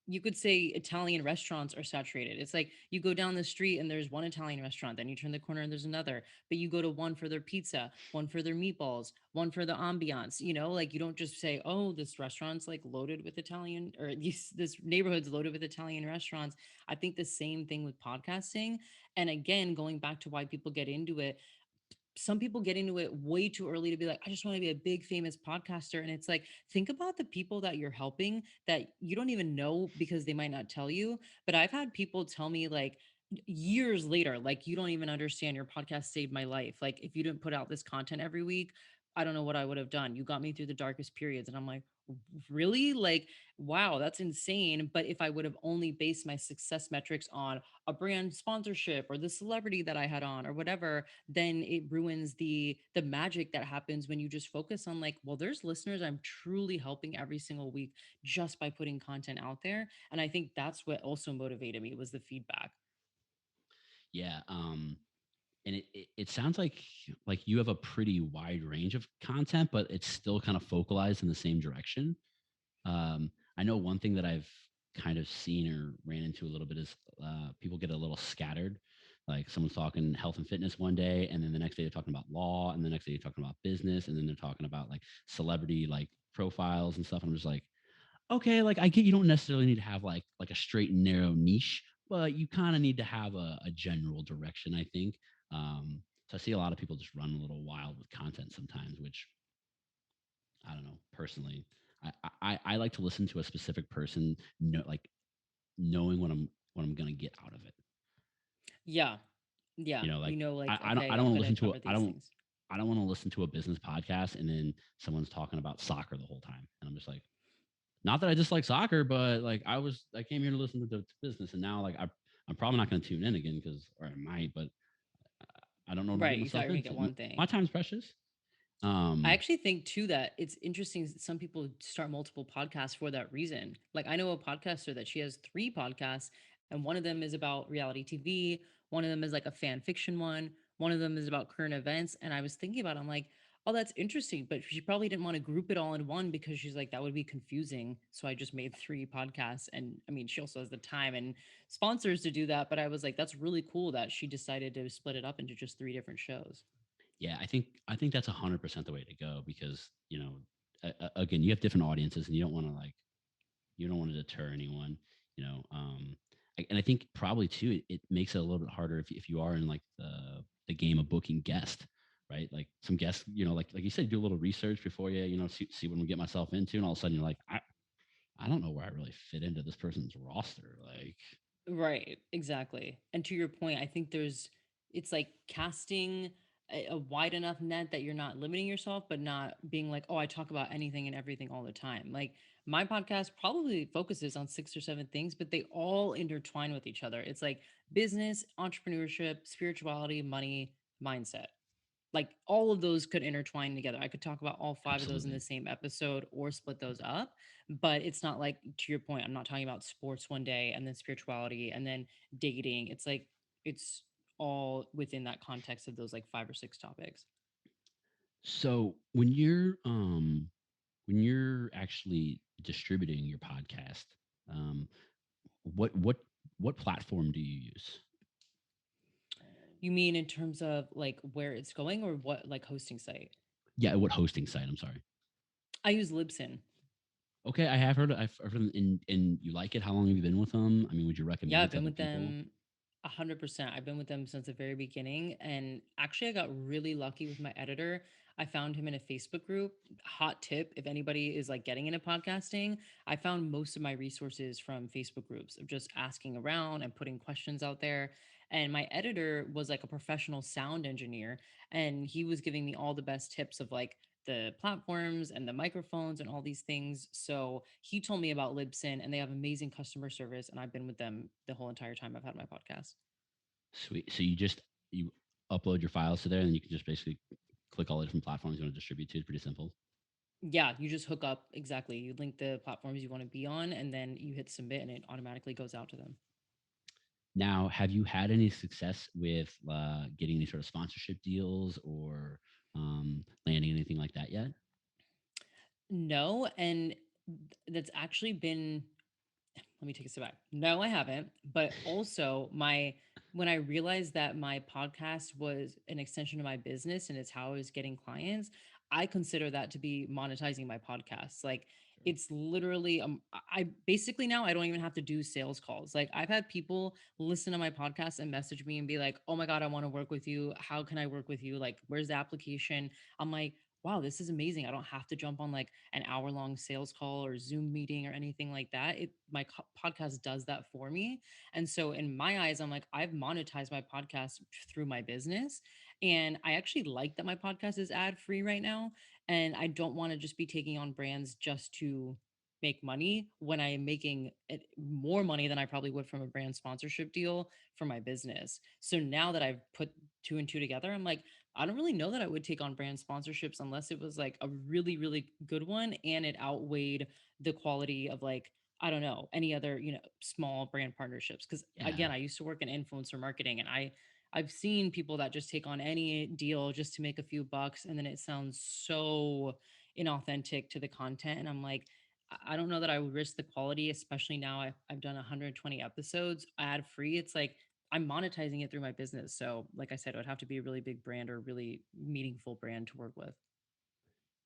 you could say Italian restaurants are saturated. It's like you go down the street and there's one Italian restaurant, then you turn the corner and there's another, but you go to one for their pizza, one for their meatballs, one for the ambiance, like you don't just say, "Oh, this restaurant's like loaded with Italian or this neighborhood's loaded with Italian restaurants." I think the same thing with podcasting. And again, going back to why people get into it, some people get into it way too early to be like, I just want to be a big famous podcaster. And it's like, think about the people that you're helping that you don't even know because they might not tell you. But I've had people tell me like years later, like, you don't even understand, your podcast saved my life. Like, if you didn't put out this content every week, I don't know what I would have done. You got me through the darkest periods. And I'm like, really? Like, wow, that's insane. But if I would have only based my success metrics on a brand sponsorship or the celebrity that I had on or whatever, then it ruins the magic that happens when you just focus on like, well, there's listeners I'm truly helping every single week just by putting content out there. And I think that's what also motivated me, was the feedback. Yeah. And it sounds like you have a pretty wide range of content, but it's still kind of focalized in the same direction. I know one thing that I've kind of seen or ran into a little bit is people get a little scattered. Like someone's talking health and fitness one day, and then the next day they're talking about law, and the next day they're talking about business, and then they're talking about like celebrity like profiles and stuff. And I'm just like, okay, like I get you don't necessarily need to have like a straight and narrow niche, but you kind of need to have a general direction, I think. So I see a lot of people just run a little wild with content sometimes, which I don't know personally. I like to listen to a specific person, like knowing what I'm gonna get out of it. Yeah. Yeah. Like Like, I okay, don't I'm want to going to listen to cover these things. I don't want to listen to a business podcast and then someone's talking about soccer the whole time, and I'm just like, not that I dislike soccer, but like I came here to listen to the business, and now like I'm probably not going to tune in again because or I might, but I don't know what I'm Right. getting You thought you myself were going to get into. one My thing. time's precious. I Um, actually think too that it's interesting that some people start multiple podcasts for that reason. Like, I know a podcaster that she has three podcasts, and one of them is about reality TV, one of them is like a fan fiction one of them is about current events. And I was thinking about it, I'm like, oh, that's interesting. But she probably didn't want to group it all in one because she's like, that would be confusing. So I just made three podcasts. And I mean, she also has the time and sponsors to do that. But I was like, that's really cool that she decided to split it up into just three different shows. yeah, I think that's 100% the way to go because again, you have different audiences, and you don't want to deter anyone. And I think probably too it makes it a little bit harder if you are in like the game of booking guest, right? Like some guests, like you said, do a little research before see what I'm get myself into, and all of a sudden you're like, I don't know where I really fit into this person's roster. Like, Right, exactly. And to your point, I think it's like casting a wide enough net that you're not limiting yourself, but not being like, oh, I talk about anything and everything all the time. Like, my podcast probably focuses on six or seven things, but they all intertwine with each other. It's like business, entrepreneurship, spirituality, money, mindset. Like, all of those could intertwine together. I could talk about all five of those in the absolutely. same episode or split those up, but it's not like, to your point, I'm not talking about sports one day and then spirituality and then dating. It's like it's all within that context of those like five or six topics. So when you're actually distributing your podcast, um, what platform do you use? You mean in terms of like where it's going, or what, like hosting site? Yeah, what hosting site? I'm sorry. I use Libsyn. Okay, I've heard them, and you like it. How long have you been with them? I mean, would you Yeah, recommend it I've to been other with people? them 100%. I've been with them since the very beginning. And actually, I got really lucky with my editor. I found him in a Facebook group. Hot tip, if anybody is like getting into podcasting, I found most of my resources from Facebook groups of just asking around and putting questions out there. And my editor was like a professional sound engineer, and he was giving me all the best tips of like the platforms and the microphones and all these things. So he told me about Libsyn, and they have amazing customer service. And I've been with them the whole entire time I've had my podcast. Sweet. So you upload your files to there, and then you can just basically click all the different platforms you want to distribute to. It's pretty simple. Yeah, you just hook up, exactly. You link the platforms you want to be on, and then you hit submit, and it automatically goes out to them. Now, have you had any success with getting any sort of sponsorship deals or landing anything like that yet? No, and that's actually been, let me take a step back. No, I haven't. But also, when I realized that my podcast was an extension of my business and it's how I was getting clients, I consider that to be monetizing my podcast. Like, Sure. it's literally I basically now I don't even have to do sales calls. Like, I've had people listen to my podcast and message me and be like, "Oh my god, I want to work with you. How can I work with you? Like, where's the application?" I'm like, wow, this is amazing. I don't have to jump on like an hour long sales call or Zoom meeting or anything like that. Podcast does that for me. And so in my eyes, I'm like, I've monetized my podcast through my business. And I actually like that my podcast is ad free right now. And I don't want to just be taking on brands just to make money when I am making more money than I probably would from a brand sponsorship deal for my business. So now that I've put two and two together, I'm like, I don't really know that I would take on brand sponsorships unless it was like a really, really good one and it outweighed the quality of like, I don't know, any other, small brand partnerships. Cause Yeah. again, I used to work in influencer marketing and I've seen people that just take on any deal just to make a few bucks and then it sounds so inauthentic to the content. And I'm like, I don't know that I would risk the quality, especially now I've done 120 episodes ad free. It's like I'm monetizing it through my business. So, like I said, it would have to be a really big brand or really meaningful brand to work with.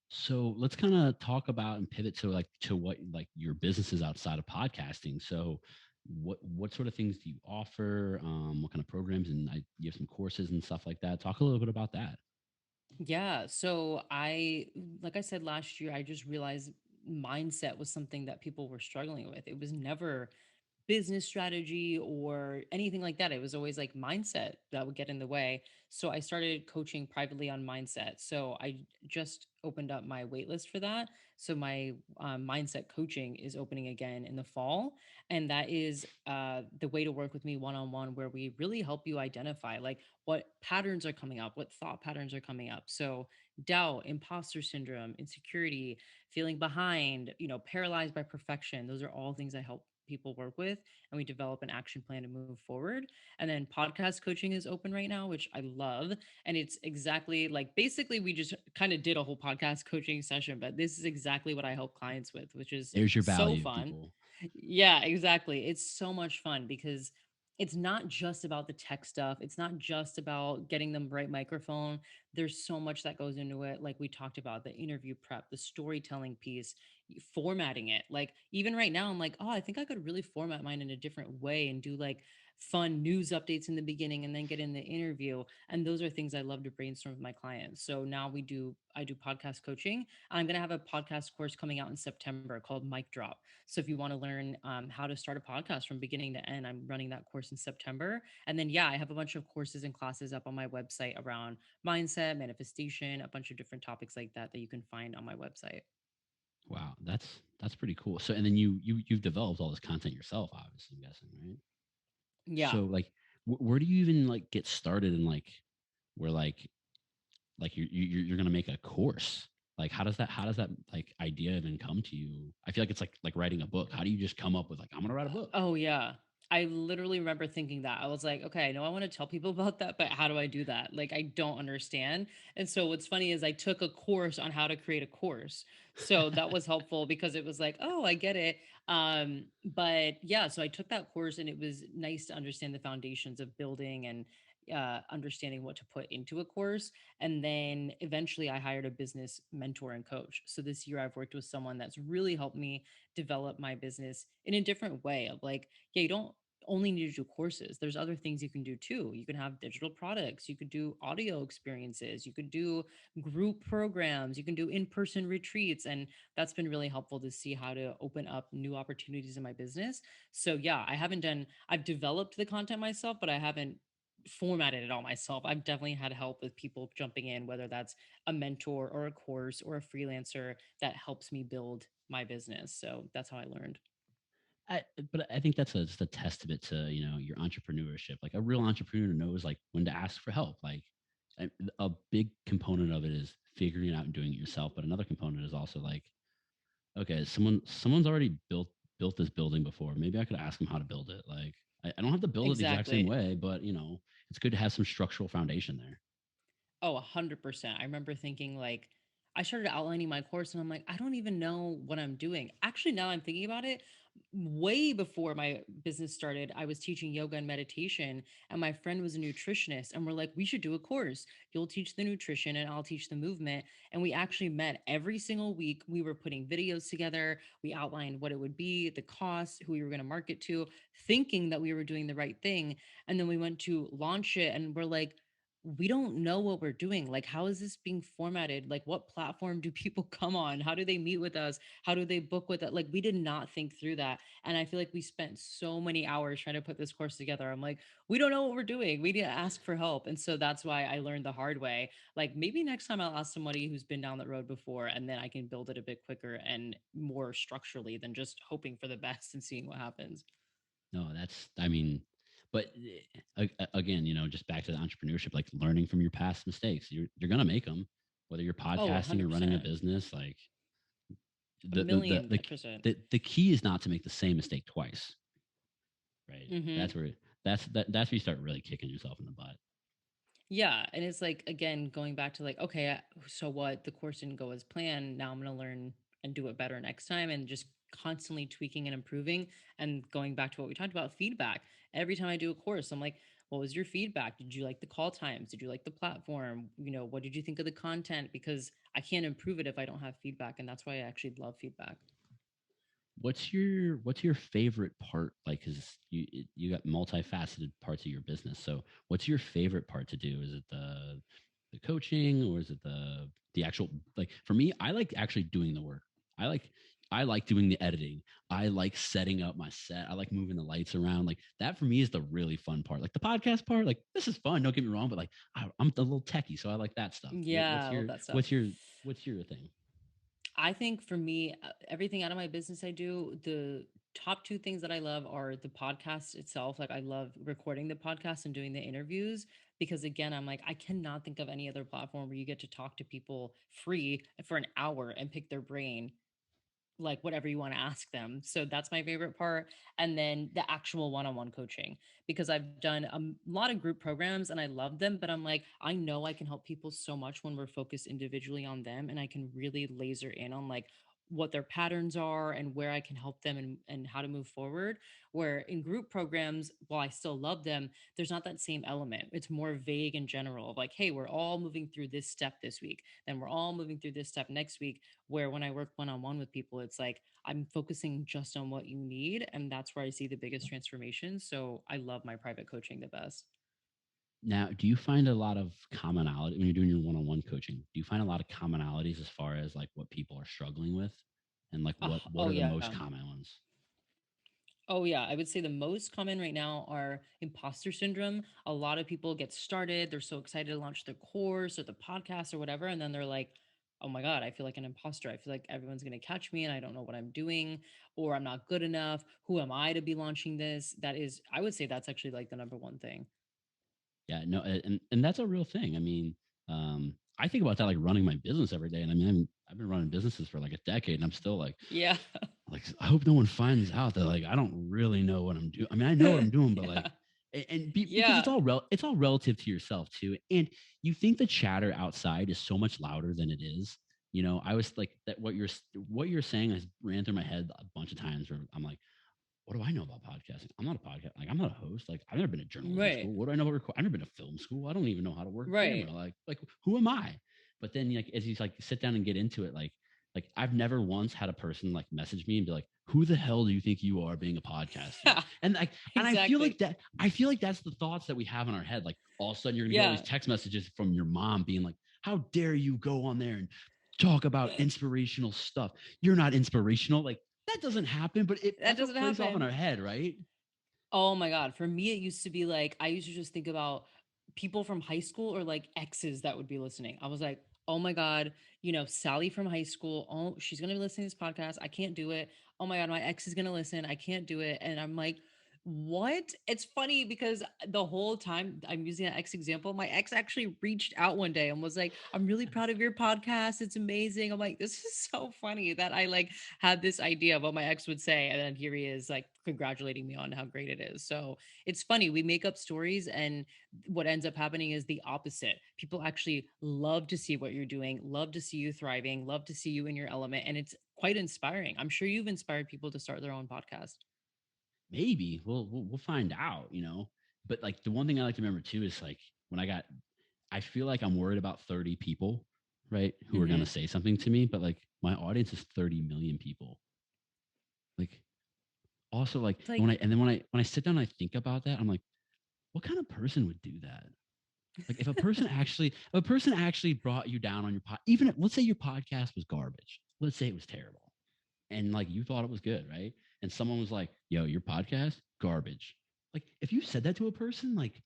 So let's kind of talk about and pivot to like to what like your business is outside of podcasting. So what sort of things do you offer? What kind of programs and you have some courses and stuff like that. Talk a little bit about that. Yeah. So like I said last year, I just realized mindset was something that people were struggling with. It was never business strategy or anything like that. It was always like mindset that would get in the way. So I started coaching privately on mindset. So I just opened up my waitlist for that. So my mindset coaching is opening again in the fall. And that is the way to work with me one on one, where we really help you identify like what patterns are coming up, what thought patterns are coming up. So doubt, imposter syndrome, insecurity, feeling behind, paralyzed by perfection. Those are all things I help people work with, and we develop an action plan to move forward. And then podcast coaching is open right now, which I love. And it's exactly like basically we just kind of did a whole podcast coaching session, but this is exactly what I help clients with, which is There's your so value, fun. people. Yeah, exactly. It's so much fun because it's not just about the tech stuff. It's not just about getting the right microphone. There's so much that goes into it. Like we talked about the interview prep, the storytelling piece, formatting it. Like even right now, I'm like, oh, I think I could really format mine in a different way and do like fun news updates in the beginning and then get in the interview. And those are things I love to brainstorm with my clients. So now I do podcast coaching. I'm going to have a podcast course coming out in September called Mic Drop. So if you want to learn how to start a podcast from beginning to end, I'm running that course in September. And then, yeah, I have a bunch of courses and classes up on my website around mindset, manifestation, a bunch of different topics like that that you can find on my website. Wow, that's pretty cool. So and then you've developed all this content yourself, obviously, I'm guessing, right? Yeah. So like where do you even like get started and like where like you're gonna make a course? Like how does that like idea even come to you? I feel like it's like writing a book. How do you just come up with like I'm gonna write a book? Oh yeah. I literally remember thinking that. I was like, okay, I know I want to tell people about that, but how do I do that? Like I don't understand. And so what's funny is I took a course on how to create a course. So that was helpful because it was like, oh, I get it. But yeah, so I took that course and it was nice to understand the foundations of building and understanding what to put into a course. And then eventually I hired a business mentor and coach. So this year I've worked with someone that's really helped me develop my business in a different way of like, yeah, you don't only need to do courses. There's other things you can do too. You can have digital products, you could do audio experiences, you could do group programs, you can do in-person retreats. And that's been really helpful to see how to open up new opportunities in my business. So yeah, I've developed the content myself, but I haven't formatted it all myself. I've definitely had help with people jumping in, whether that's a mentor or a course or a freelancer that helps me build my business. So that's how I learned. But I think that's just a testament to your entrepreneurship. Like a real entrepreneur knows like when to ask for help. Like a big component of it is figuring it out and doing it yourself. But another component is also like, okay, someone's already built this building before. Maybe I could ask them how to build it. Like I don't have to build it the exact same Exactly. way, but it's good to have some structural foundation there. Oh, 100%. I remember thinking like I started outlining my course and I'm like, I don't even know what I'm doing. Actually, now I'm thinking about it, way before my business started, I was teaching yoga and meditation, and my friend was a nutritionist. And we're like, we should do a course. You'll teach the nutrition, and I'll teach the movement. And we actually met every single week. We were putting videos together. We outlined what it would be, the cost, who we were going to market to, thinking that we were doing the right thing. And then we went to launch it, and we're like, we don't know what we're doing. Like, how is this being formatted? Like, what platform do people come on? How do they meet with us? How do they book with us? Like, we did not think through that. And I feel like we spent so many hours trying to put this course together. I'm like, we don't know what we're doing. We need to ask for help. And so that's why I learned the hard way. Like, maybe next time I'll ask somebody who's been down that road before, and then I can build it a bit quicker and more structurally than just hoping for the best and seeing what happens. No, I mean, but again, just back to the entrepreneurship, like learning from your past mistakes. You're gonna make them, whether you're Oh, podcasting or running a 100%. business. Like A the the the million the, percent. the key is not to make the same mistake twice, right? Mm-hmm. That's where you start really kicking yourself in the butt. Yeah, and it's like again going back to like, okay, so what? The course didn't go as planned. Now I'm going to learn and do it better next time, and just constantly tweaking and improving. And going back to what we talked about, feedback. Every time I do a course, I'm like, what was your feedback? Did you like the call times? Did you like the platform? What did you think of the content? Because I can't improve it if I don't have feedback, and that's why I actually love feedback. What's your favorite part? Like, because you got multifaceted parts of your business. So, what's your favorite part to do? Is it the coaching, or is it the actual, like, for me, I like actually doing the work. I like I like doing the editing. I like setting up my set. I like moving the lights around. Like that for me is the really fun part. Like the podcast part, like this is fun. Don't get me wrong, but like I'm a little techie, so I like that stuff. Yeah, What's I love your that stuff. what's your what's your thing? I think for me, everything out of my business I do, the top two things that I love are the podcast itself. Like I love recording the podcast and doing the interviews because again, I'm like, I cannot think of any other platform where you get to talk to people free for an hour and pick their brain like whatever you want to ask them. So that's my favorite part. And then the actual one on one coaching, because I've done a lot of group programs and I love them, but I'm like, I know I can help people so much when we're focused individually on them. And I can really laser in on like what their patterns are and where I can help them and how to move forward. Where in group programs, while I still love them, there's not that same element. It's more vague and general of like, hey, we're all moving through this step this week. Then we're all moving through this step next week, where when I work one on one with people, it's like I'm focusing just on what you need. And that's where I see the biggest transformation. So I love my private coaching the best. Now, do you find a lot of commonality when you're doing your one-on-one coaching? Do you find a lot of commonalities as far as like what people are struggling with, and like what Oh, are the yeah. most common ones? Oh, yeah. I would say the most common right now are imposter syndrome. A lot of people get started. They're so excited to launch their course or the podcast or whatever. And then they're like, oh my God, I feel like an imposter. I feel like everyone's going to catch me and I don't know what I'm doing or I'm not good enough. Who am I to be launching this? That is, I would say that's actually like the number one thing. Yeah, no, and that's a real thing. I mean, I think about that like running my business every day, and I mean, I've been running businesses for like a decade, and I'm still Yeah. like I hope no one finds out that like I don't really know what I'm doing. I mean, I know what I'm doing, but like, Yeah. because Yeah. it's all relative to yourself too, and you think the chatter outside is so much louder than it is. I was like that. What you're saying has ran through my head a bunch of times where I'm like, what do I know about podcasting? I'm not a podcast. Like, I'm not a host. Like, I've never been to journalism Right. school. What do I know about I've never been to film school. I don't even know how to work a camera. Right. Like, who am I? But then, like, as you like sit down and get into it, like I've never once had a person like message me and be like, "Who the hell do you think you are being a podcaster?" Yeah. And like, and I feel like Exactly. that. I feel like that's the thoughts that we have in our head. Like, all of a sudden, you're gonna get all these Yeah. text messages from your mom being like, "How dare you go on there and talk about inspirational stuff? You're not inspirational." Like, that doesn't happen, but That that's what doesn't plays off in happen. our head, right? Oh my God. For me, it used to be like, I used to just think about people from high school or like exes that would be listening. I was like, oh my God, Sally from high school. Oh, she's going to be listening to this podcast. I can't do it. Oh my God, my ex is going to listen. I can't do it. And I'm like, What? It's funny because the whole time I'm using that ex example, my ex actually reached out one day and was like, "I'm really proud of your podcast. It's amazing." I'm like, "This is so funny that I like had this idea of what my ex would say, and then here he is like congratulating me on how great it is." So it's funny. We make up stories, and what ends up happening is the opposite. People actually love to see what you're doing, love to see you thriving, love to see you in your element, and it's quite inspiring. I'm sure you've inspired people to start their own podcast. Maybe we'll find out, you know. But like the one thing I like to remember too is like when I feel like I'm worried about 30 people, right, who are gonna Hmm. say something to me, but like my audience is 30 million people. Like also like It's like, and then when I sit down and I think about that, I'm like, what kind of person would do that? Like if a person actually brought you down on your even if, let's say your podcast was garbage. Let's say it was terrible. And like you thought it was good, right? And someone was like, "Yo, your podcast garbage." Like if you said that to a person, like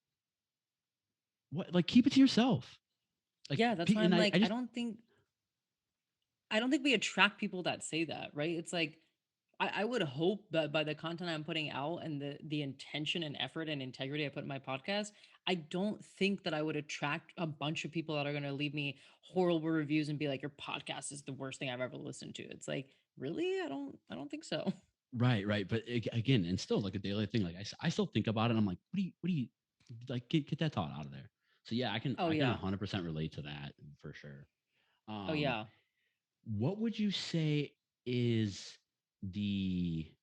what? Like keep it to yourself. Like, yeah, that's why and I'm like, I just I don't think we attract people that say that, right? It's like I would hope that by the content I'm putting out and the intention and effort and integrity I put in my podcast, I don't think that I would attract a bunch of people that are going to leave me horrible reviews and be like, your podcast is the worst thing I've ever listened to. It's like, really? I don't think so. right. But again, and still like a daily thing. Like I still think about it. And I'm like, what do you like? Get that thought out of there. So yeah, Oh I can yeah. 100% relate to that for sure. Oh Um, yeah. what would you say is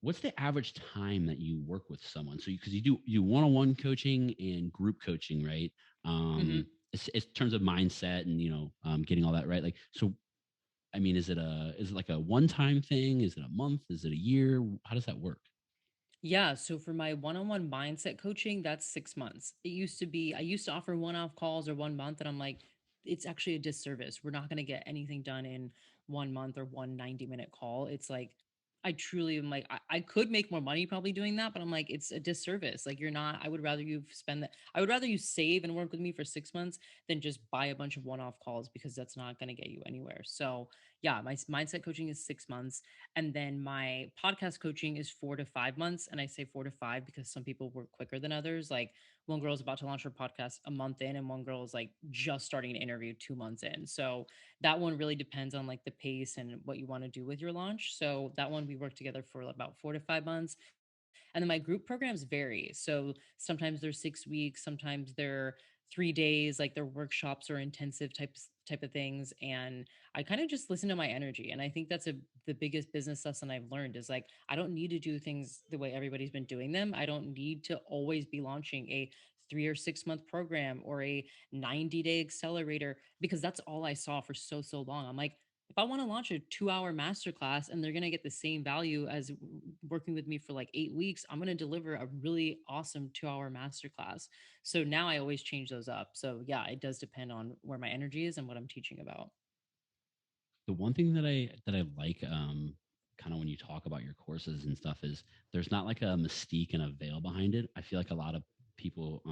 what's the average time that you work with someone? So because you one-on-one coaching and group coaching, right? Mhm. It's terms of mindset and getting all that right. Like so, I mean, is it like a one-time thing? Is it a month? Is it a year? How does that work? Yeah, so for my one-on-one mindset coaching, that's 6 months. It used to be I used to offer one-off calls or 1 month, and I'm like, it's actually a disservice. We're not going to get anything done in 1 month or one 90-minute call. It's like I truly am like I could make more money probably doing that, but I'm like it's a disservice. Like you're not I would rather you spend that I would rather you save and work with me for 6 months than just buy a bunch of one-off calls because that's not going to get you anywhere. So, yeah, my mindset coaching is 6 months. And then my podcast coaching is 4 to 5 months. And I say 4 to 5 because some people work quicker than others. Like one girl's about to launch her podcast a month in, and one girl is like just starting an interview 2 months in. So that one really depends on like the pace and what you want to do with your launch. So that one we work together for about 4 to 5 months. And then my group programs vary. So sometimes they're 6 weeks, sometimes they're 3 days, like they're workshops or intensive type of things. And I kind of just listen to my energy. And I think that's the biggest business lesson I've learned is like I don't need to do things the way everybody's been doing them. I don't need to always be launching a 3 or 6 month program or a 90-day accelerator because that's all I saw for so long. I'm like, if I want to launch a 2 hour masterclass and they're going to get the same value as working with me for like 8 weeks, I'm going to deliver a really awesome 2 hour masterclass. So now I always change those up. So yeah, it does depend on where my energy is and what I'm teaching about. The one thing that I like, kind of when you talk about your courses and stuff, is there's not like a mystique and a veil behind it. I feel like a lot of people,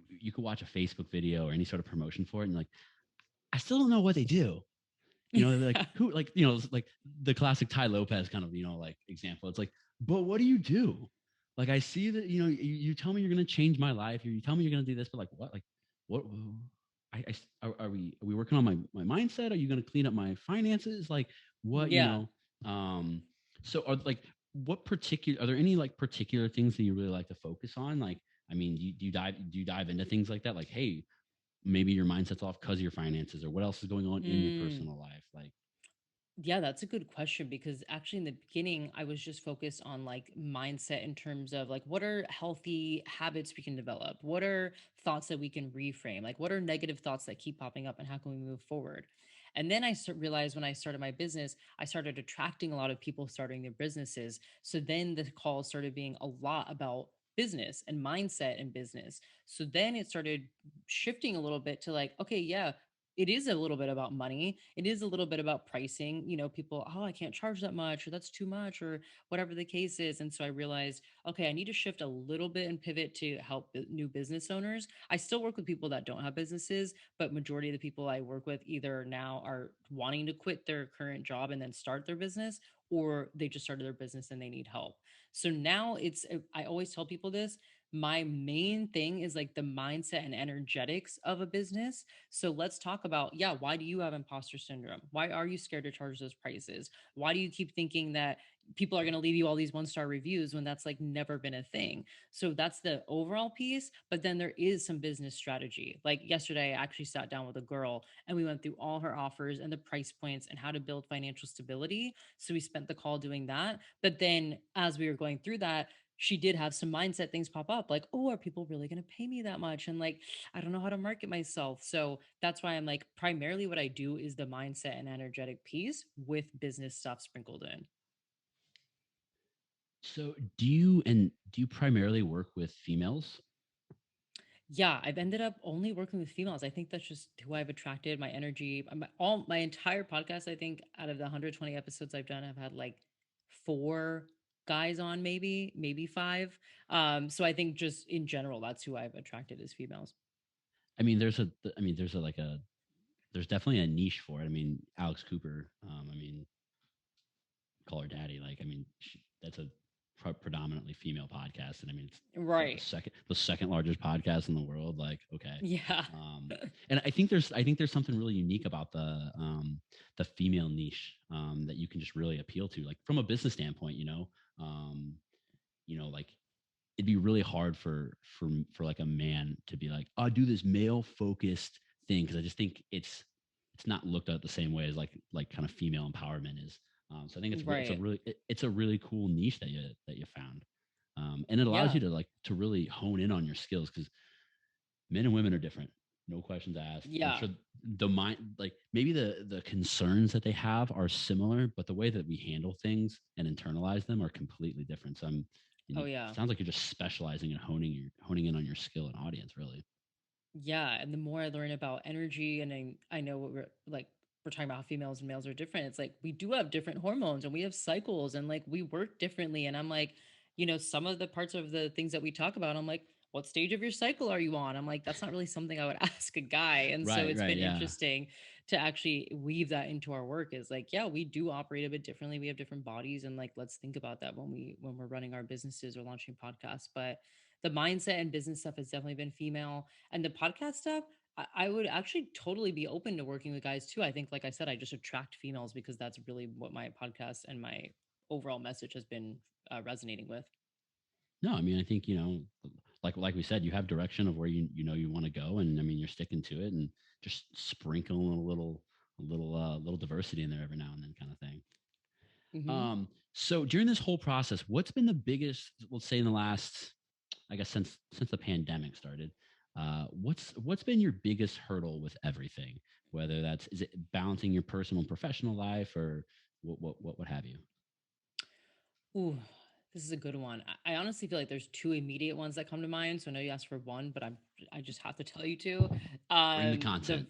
you could watch a Facebook video or any sort of promotion for it, and like, I still don't know what they do. They're like who, like like the classic Ty Lopez kind of like example. It's like, but what do you do? Like I see that you tell me you're gonna change my life. You tell me you're gonna do this, but like what? Like what? Are we working on my mindset? Are you gonna clean up my finances? Like what? Yeah. Um. So what particular are there any like particular things that you really like to focus on? Like I mean, do you dive into things like that? Like hey, maybe your mindset's off because of your finances, or what else is going on in your Mm. personal life, like Yeah, that's a good question because actually in the beginning I was just focused on like mindset in terms of like what are healthy habits we can develop? What are thoughts that we can reframe? Like what are negative thoughts that keep popping up and how can we move forward? And then realized when I started my business, I started attracting a lot of people starting their businesses. So then the calls started being a lot about business and mindset and business. So then it started shifting a little bit to like, okay, yeah, it is a little bit about money. It is a little bit about pricing. People, oh, I can't charge that much, or that's too much, or whatever the case is. And so I realized, okay, I need to shift a little bit and pivot to help new business owners. I still work with people that don't have businesses, but majority of the people I work with either now are wanting to quit their current job and then start their business, or they just started their business and they need help. So now I always tell people this. My main thing is like the mindset and energetics of a business. So let's talk about, yeah, why do you have imposter syndrome? Why are you scared to charge those prices? Why do you keep thinking that people are going to leave you all these one-star reviews when that's like never been a thing? So that's the overall piece. But then there is some business strategy. Like yesterday, I actually sat down with a girl and we went through all her offers and the price points and how to build financial stability. So we spent the call doing that. But then as we were going through that, she did have some mindset things pop up like, oh, are people really going to pay me that much? And like, I don't know how to market myself. So that's why I'm like, primarily what I do is the mindset and energetic piece with business stuff sprinkled in. So do you primarily work with females? Yeah, I've ended up only working with females. I think that's just who I've attracted, my energy. All my entire podcast, I think out of the 120 episodes I've done, I've had like four guys on, maybe five. So I think just in general, that's who I've attracted as females. I mean, there's a like a there's definitely a niche for it. I mean, Alex Cooper. I mean, call her daddy. Like, I mean, that's a predominantly female podcast, and I mean, it's what Right. the second largest podcast in the world. Like, okay, Yeah. um, and I think there's something really unique about the female niche that you can just really appeal to, like from a business standpoint. Um, like it'd be really hard for like a man to be like, oh, do this male focused thing, because I just think it's not looked at the same way as like kind of female empowerment is. So I think Right. it's a really cool niche that you found, and it allows Yeah. you to really hone in on your skills, because men and women are different, no questions asked. I'm Yeah. sure the mind, like maybe the concerns that they have are similar, but the way that we handle things and internalize them are completely different. So Oh, it yeah. sounds like you're just specializing and honing in on your skill and audience, really. Yeah, and the more I learn about energy, and I know what we're talking about how females and males are different. It's like we do have different hormones and we have cycles and like we work differently. And I'm like, some of the parts of the things that we talk about, I'm like, what stage of your cycle are you on? I'm like, that's not really something I would ask a guy. And so it's Right, been yeah. interesting to actually weave that into our work is like, yeah, we do operate a bit differently. We have different bodies. And like, let's think about that when we're running our businesses or launching podcasts. But the mindset and business stuff has definitely been female, and the podcast stuff, I would actually totally be open to working with guys too. I think, like I said, I just attract females because that's really what my podcast and my overall message has been resonating with. No, I mean, I think, like we said, you have direction of where you want to go, and I mean, you're sticking to it, and just sprinkle a little diversity in there every now and then, kind of thing. Hmm. So during this whole process, what's been the biggest, let's say in the last, I guess since the pandemic started, what's been your biggest hurdle with everything? Whether is it balancing your personal and professional life, or what have you? Ooh, this is a good one. I honestly feel like there's two immediate ones that come to mind. So I know you asked for one, but I just have to tell you two. Bring the The content.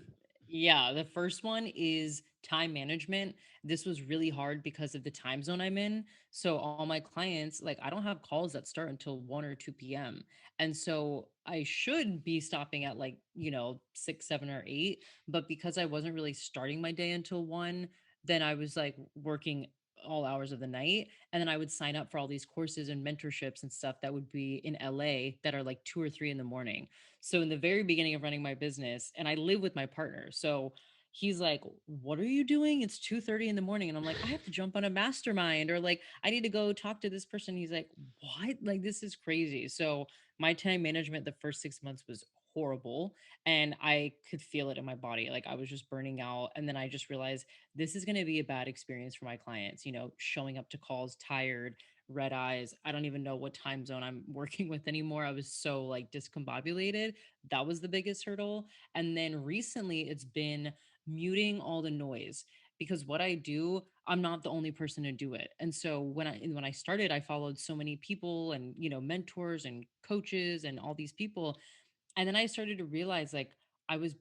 Yeah, the first one is time management. This was really hard because of the time zone I'm in. So all my clients, like I don't have calls that start until 1 or 2 p.m. And so I should be stopping at like, 6, 7, or 8. But because I wasn't really starting my day until 1, then I was like working all hours of the night. And then I would sign up for all these courses and mentorships and stuff that would be in LA that are like 2 or 3 in the morning. So in the very beginning of running my business, and I live with my partner. So he's like, "What are you doing? It's 2:30 in the morning." And I'm like, "I have to jump on a mastermind, or like I need to go talk to this person." He's like, "What? Like this is crazy." So my time management the first 6 months was horrible, and I could feel it in my body. Like I was just burning out. And then I just realized this is going to be a bad experience for my clients, showing up to calls tired, red eyes. I don't even know what time zone I'm working with anymore. I was so like discombobulated. That was the biggest hurdle. And then recently it's been muting all the noise, because what I do, I'm not the only person to do it. And so when I started, I followed so many people and, mentors and coaches and all these people. And then I started to realize like I was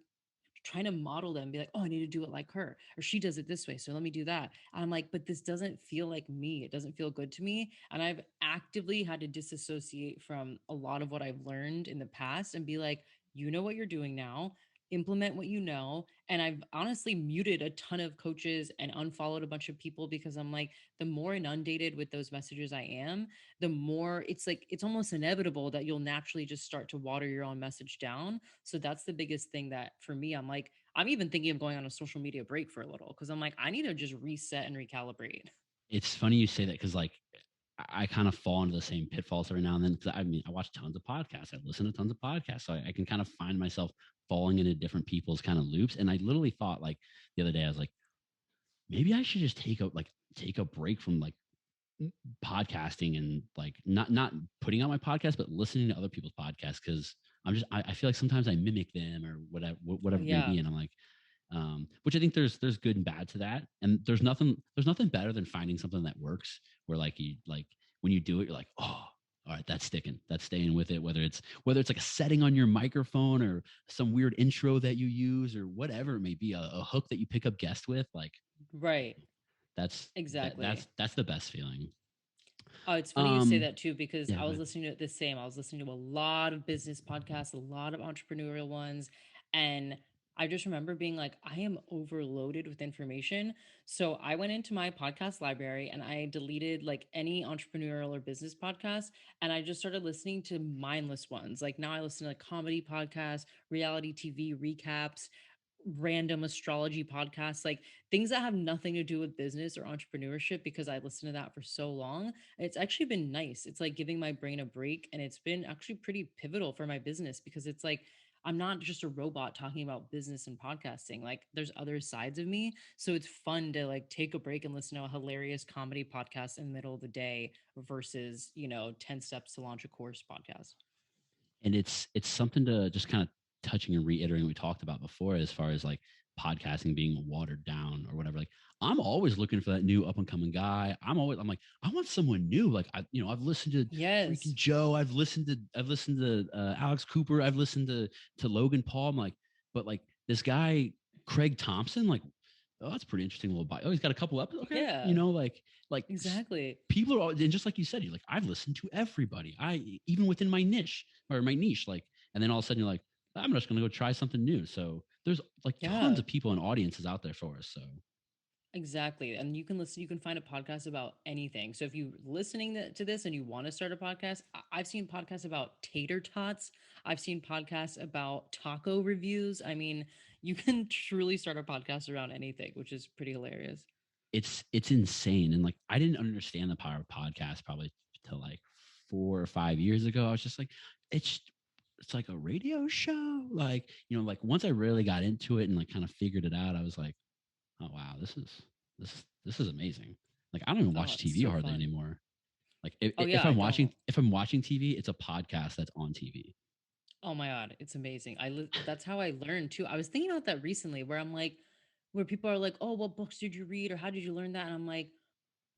trying to model them, be like, oh, I need to do it like her, or she does it this way, so let me do that. And I'm like, but this doesn't feel like me. It doesn't feel good to me. And I've actively had to disassociate from a lot of what I've learned in the past and be like, you know what you're doing now, implement what you know. And I've honestly muted a ton of coaches and unfollowed a bunch of people because I'm like, the more inundated with those messages I am, the more it's like it's almost inevitable that you'll naturally just start to water your own message down. So that's the biggest thing that for me, I'm like, I'm even thinking of going on a social media break for a little because I'm like, I need to just reset and recalibrate. It's funny you say that because like I kind of fall into the same pitfalls every now and then. Cause I mean, I watch tons of podcasts. I listen to tons of podcasts. So I can kind of find myself falling into different people's kind of loops. And I literally thought like the other day, I was like, maybe I should just take a break from like podcasting and like not putting out my podcast, but listening to other people's podcasts. Cause I feel like sometimes I mimic them or Oh whatever it may yeah. be. And I'm like, which I think there's good and bad to that. And there's nothing better than finding something that works where like you like when you do it, you're like, oh, all right, that's sticking, that's staying with it. Whether it's like a setting on your microphone or some weird intro that you use or whatever it may be, a hook that you pick up guests with, like Right. that's Exactly. that's the best feeling. Oh, it's funny you say Um, that too, because yeah, I go was ahead. listening to the same. I was listening to a lot of business podcasts, a lot of entrepreneurial ones. And I just remember being like, I am overloaded with information. So I went into my podcast library and I deleted like any entrepreneurial or business podcast. And I just started listening to mindless ones. Like now I listen to comedy podcasts, reality TV recaps, random astrology podcasts, like things that have nothing to do with business or entrepreneurship because I listened to that for so long. It's actually been nice. It's like giving my brain a break. And it's been actually pretty pivotal for my business because it's like, I'm not just a robot talking about business and podcasting. Like there's other sides of me. So it's fun to like take a break and listen to a hilarious comedy podcast in the middle of the day versus, 10 steps to launch a course podcast. And it's something to just kind of touching and reiterating what we talked about before as far as like podcasting being watered down or whatever. Like I'm always looking for that new up and coming guy. I'm like I want someone new. Like I've listened to freaking Yes. Joe. I've listened to Alex Cooper. I've listened to Logan Paul. I'm like, but like this guy Craig Thompson, like, oh, that's pretty interesting little bio. Oh, he's got a couple episodes. Okay, Yeah, like exactly. people are all, and just like you said, you're like, I've listened to everybody. I even within my niche or my niche, like, and then all of a sudden you're like, I'm just gonna go try something new. So there's like tons Yeah. of people and audiences out there for us. So Exactly. And you can find a podcast about anything. So if you're listening to this and you want to start a podcast, I've seen podcasts about tater tots. I've seen podcasts about taco reviews. I mean, you can truly start a podcast around anything, which is pretty hilarious. it's insane. And like I didn't understand the power of podcast probably till like 4 or 5 years ago. I was just like, it's it's like a radio show. Like, like once I really got into it and like kind of figured it out, I was like, oh wow, this is amazing. Like I don't even Oh, watch it's TV so hardly fun. anymore. Like Oh yeah, I don't. if I'm watching TV, it's a podcast that's on TV. Oh my god, it's amazing. That's how I learned too. I was thinking about that recently where I'm like where people are like, "Oh, what books did you read or how did you learn that?" And I'm like,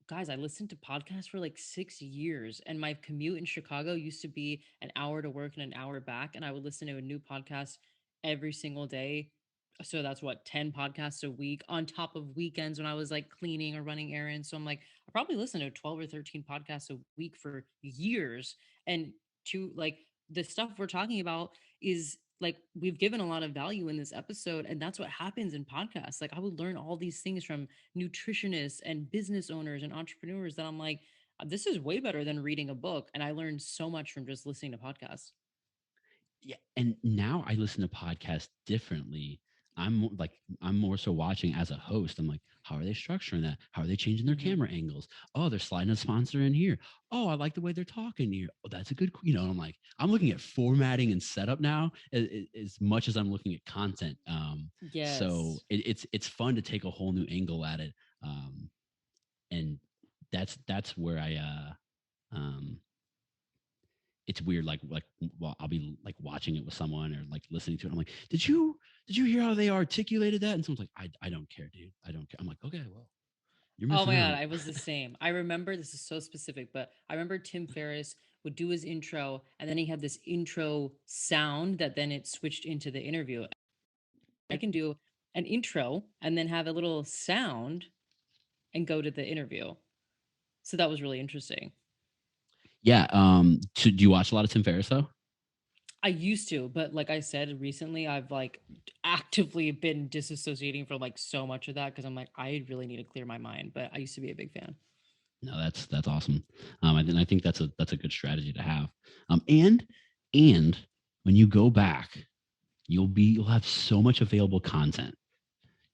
guys, I listened to podcasts for like 6 years, and my commute in Chicago used to be an hour to work and an hour back, and I would listen to a new podcast every single day. So that's what 10 podcasts a week on top of weekends when I was like cleaning or running errands. So I'm like, I probably listened to 12 or 13 podcasts a week for years. And to like the stuff we're talking about is like we've given a lot of value in this episode, and that's what happens in podcasts. Like I would learn all these things from nutritionists and business owners and entrepreneurs that I'm like, this is way better than reading a book. And I learned so much from just listening to podcasts. Yeah, and now I listen to podcasts differently. I'm more so watching as a host. I'm like, how are they structuring that? How are they changing their Hmm. camera angles? Oh, they're sliding a sponsor in here. Oh, I like the way they're talking here. Oh, that's a good, I'm like, I'm looking at formatting and setup now as much as I'm looking at content. So Yes. it's fun to take a whole new angle at it. And that's where um, it's weird like well, I'll be like watching it with someone or like listening to it. I'm like, did you hear how they articulated that? And someone's like, I don't care, dude. I don't care. I'm like, okay, well, you're Oh missing my God, out. I was the same. I remember this is so specific, but I remember Tim Ferriss would do his intro and then he had this intro sound that then it switched into the interview. I can do an intro and then have a little sound and go to the interview. So that was really interesting. Yeah. So do you watch a lot of Tim Ferriss though? I used to, but like I said recently, I've like actively been disassociating from like so much of that because I'm like, I really need to clear my mind. But I used to be a big fan. No, that's awesome. I think that's a good strategy to have. And when you go back, you'll have so much available content.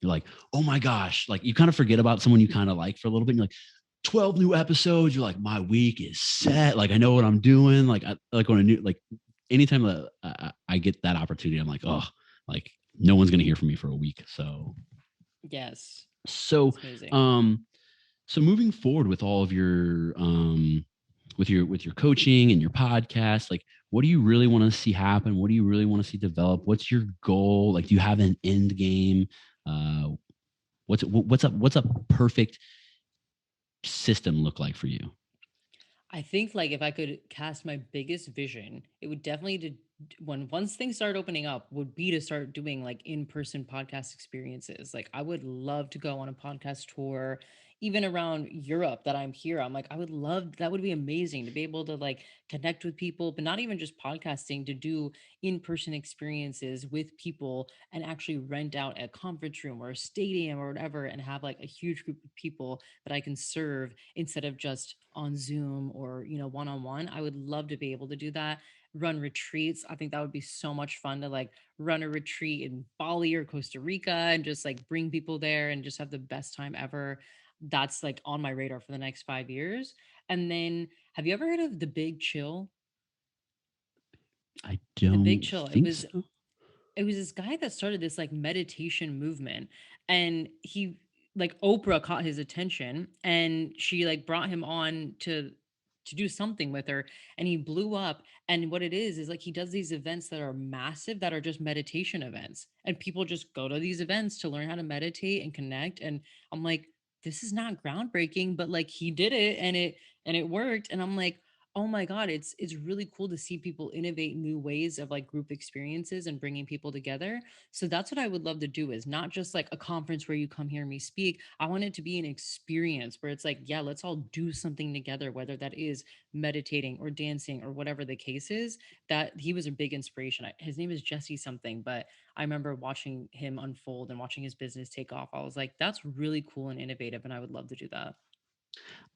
You're like, oh my gosh, like you kind of forget about someone you kind of like for a little bit. And you're like, 12 new episodes. You're like, my week is set. Like I know what I'm doing. Like I like when a new like anytime that I get that opportunity, I'm like, oh, like no one's gonna hear from me for a week. Yes, So it's amazing. um so moving forward with all of your with your coaching and your podcast, like what do you really want to see happen? What do you really want to see develop? What's your goal? Like do you have an end game? Uh what's a perfect system look like for you? I think like if I could cast my biggest vision, it would definitely when once things start opening up would be to start doing like in-person podcast experiences. Like I would love to go on a podcast tour even around Europe that I'm here. I'm like I would love that would be amazing to be able to like connect with people, but not even just podcasting, to do in-person experiences with people and actually rent out a conference room or a stadium or whatever and have like a huge group of people that I can serve instead of just on Zoom or, one on one. I would love to be able to do that. Run retreats. I think that would be so much fun to like run a retreat in Bali or Costa Rica and just like bring people there and just have the best time ever. That's like on my radar for the next 5 years. And then have you ever heard of The Big Chill? I The Big don't Chill. think so. It was this guy that started this like meditation movement, and he like Oprah caught his attention and she like brought him on to do something with her, and he blew up. And what it is like he does these events that are massive, that are just meditation events, and people just go to these events to learn how to meditate and connect. And I'm like, this is not groundbreaking, but like he did it, and it worked. And I'm like, oh my god, it's really cool to see people innovate new ways of like group experiences and bringing people together. So that's what I would love to do, is not just like a conference where you come hear me speak. I want it to be an experience where it's like, yeah, let's all do something together, whether that is meditating or dancing or whatever the case is. That he was a big inspiration. His name is Jesse something, but I remember watching him unfold and watching his business take off. I was like, that's really cool and innovative, and I would love to do that.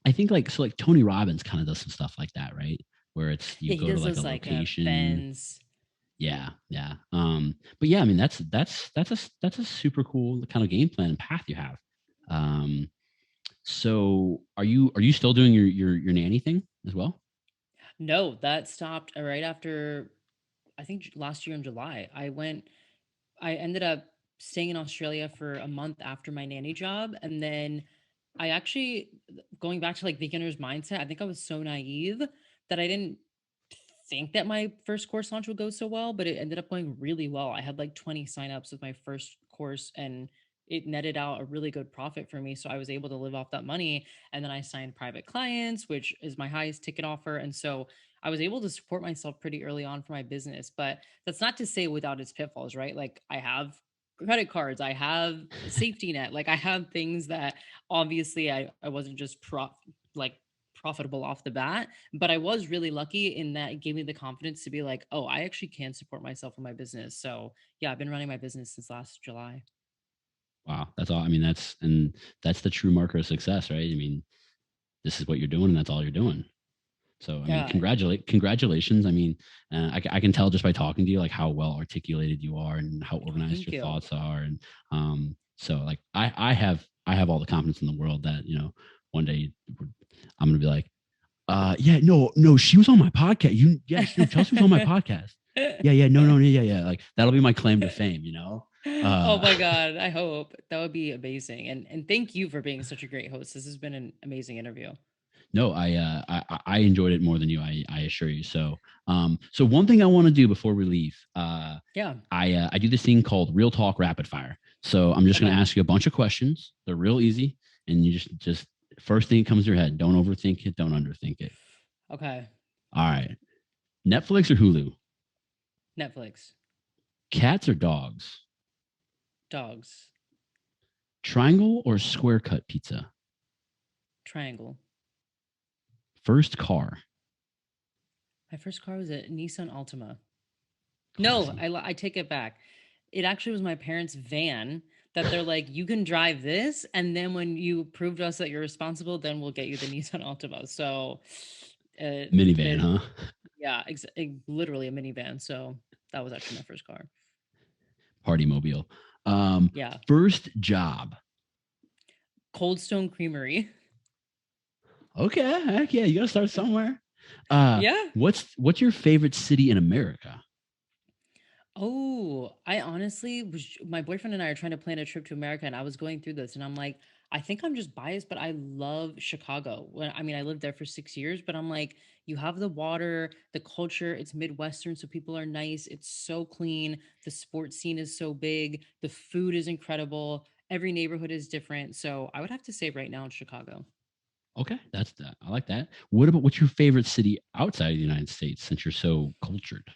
I think like Tony Robbins kind of does some stuff like that, right? Where it's you Yeah, he go to does like a those like location. events. Yeah, yeah. But yeah, I mean that's a super cool kind of game plan and path you have. Um, so are you still doing your nanny thing as well? No, that stopped right after, I think last year in July. I ended up staying in Australia for a month after my nanny job. And then I actually, going back to like beginner's mindset, I think I was so naive that I didn't think that my first course launch would go so well, but it ended up going really well. I had like 20 signups with my first course, and it netted out a really good profit for me. So I was able to live off that money. And then I signed private clients, which is my highest ticket offer. And so I was able to support myself pretty early on for my business. But that's not to say without its pitfalls, right? Like I have credit cards, I have a safety net, like I have things that obviously I wasn't just like profitable off the bat, but I was really lucky in that it gave me the confidence to be like, oh, I actually can support myself in my business. So yeah, I've been running my business since last July. Wow, that's all. I mean, that's the true marker of success, right? I mean, this is what you're doing, and that's all you're doing. So, I mean, Yeah, congratulations. I mean, I can tell just by talking to you, like how well articulated you are and how organized thank your you. thoughts are. And so like I have all the confidence in the world that one day I'm gonna be like, yeah, no, she was on my podcast. Yes, no, Chelsea was on my podcast. Yeah, yeah, no, yeah, yeah. Like that'll be my claim to fame. Oh Uh, my god, I hope that would be amazing. And thank you for being such a great host. This has been an amazing interview. no, I enjoyed it more than you. I assure you. So one thing I want to do before we leave, Yeah. I do this thing called Real Talk Rapid Fire. So I'm just going Okay. to ask you a bunch of questions. They're real easy, and you just first thing that comes to your head. Don't overthink it. Don't underthink it. Okay. All right. Netflix or Hulu? Netflix. Cats or dogs? Dogs. Triangle or square cut pizza? Triangle. First car. My first car was a Nissan Altima. No, Awesome. I take it back. It actually was my parents' van that they're like, you can drive this, and then when you prove to us that you're responsible, then we'll get you the Nissan Altima. So, Minivan, huh? yeah, literally a minivan. So that was actually my first car. Party mobile. Yeah, First job. Cold Stone Creamery. Okay, heck yeah, you gotta start somewhere. Yeah. What's your favorite city in America? Oh, I honestly my boyfriend and I are trying to plan a trip to America, and I was going through this and I'm like, I think I'm just biased, but I love Chicago. I lived there for 6 years, but I'm like, you have the water, the culture, it's Midwestern, so people are nice, it's so clean, the sports scene is so big, the food is incredible, every neighborhood is different. So I would have to say right now it's Chicago. Okay, that's that. I like that. What's your favorite city outside of the United States since you're so cultured?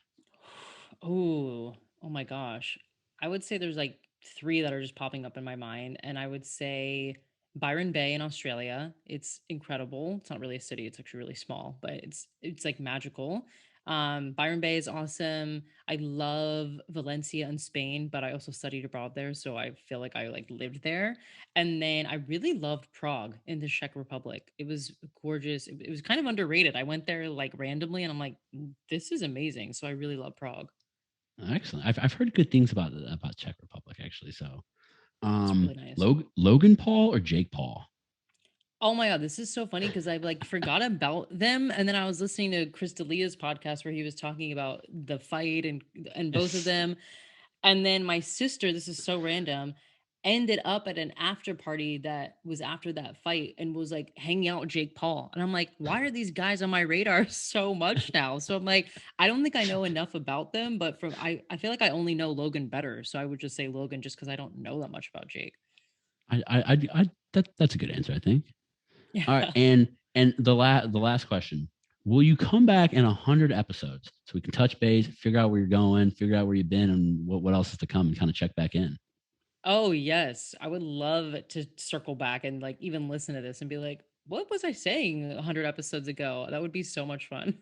Oh my gosh. I would say there's like three that are just popping up in my mind. And I would say Byron Bay in Australia. It's incredible. It's not really a city, it's actually really small, but it's like magical. Byron Bay is awesome. I love Valencia in Spain, but I also studied abroad there, so I feel like I like lived there. And then I really loved Prague in the Czech Republic. It was gorgeous. It was kind of underrated. I went there like randomly and I'm like, this is amazing. So I really love Prague. Excellent. I've heard good things about Czech Republic actually. So, It's really nice. Logan Paul or Jake Paul? Oh my god, this is so funny because I like forgot about them, and then I was listening to Chris D'Elia's podcast where he was talking about the fight and both of Yes. them, and then my sister, this is so random, ended up at an after party that was after that fight and was like hanging out with Jake Paul, and I'm like, why are these guys on my radar so much now? So I'm like, I don't think I know enough about them, but I feel like I only know Logan better, so I would just say Logan just because I don't know that much about Jake. That's a good answer, I think. Yeah. All right, and the last question: will you come back in 100 episodes so we can touch base, figure out where you're going, figure out where you've been, and what else is to come, and kind of check back in? Oh, yes. I would love to circle back and like even listen to this and be like, what was I saying 100 episodes ago? That would be so much fun.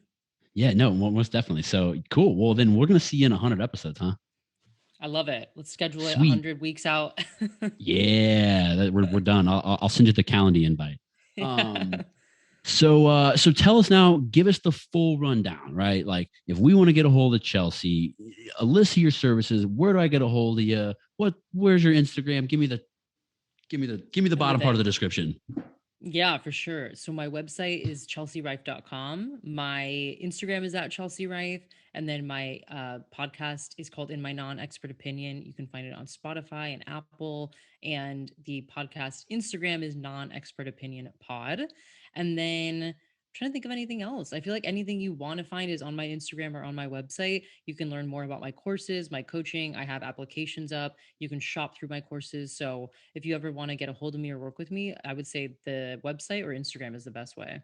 Yeah, no, most definitely. So cool. Well, then we're gonna see you in 100 episodes, huh? I love it. Let's schedule it Sweet. 100 weeks out. Yeah, we're done. I'll send you the calendar invite. So tell us now, give us the full rundown, right? Like if we want to get a hold of Chelsea, a list of your services, where do I get a hold of you? Where's your Instagram? Give me the bottom part of the description. Yeah, for sure. So my website is chelsearife.com. My Instagram is at Chelsea Rife. And then my podcast is called In My Non-Expert Opinion. You can find it on Spotify and Apple. And the podcast Instagram is Non-Expert Opinion Pod. And then I'm trying to think of anything else. I feel like anything you want to find is on my Instagram or on my website. You can learn more about my courses, my coaching. I have applications up. You can shop through my courses. So if you ever want to get a hold of me or work with me, I would say the website or Instagram is the best way.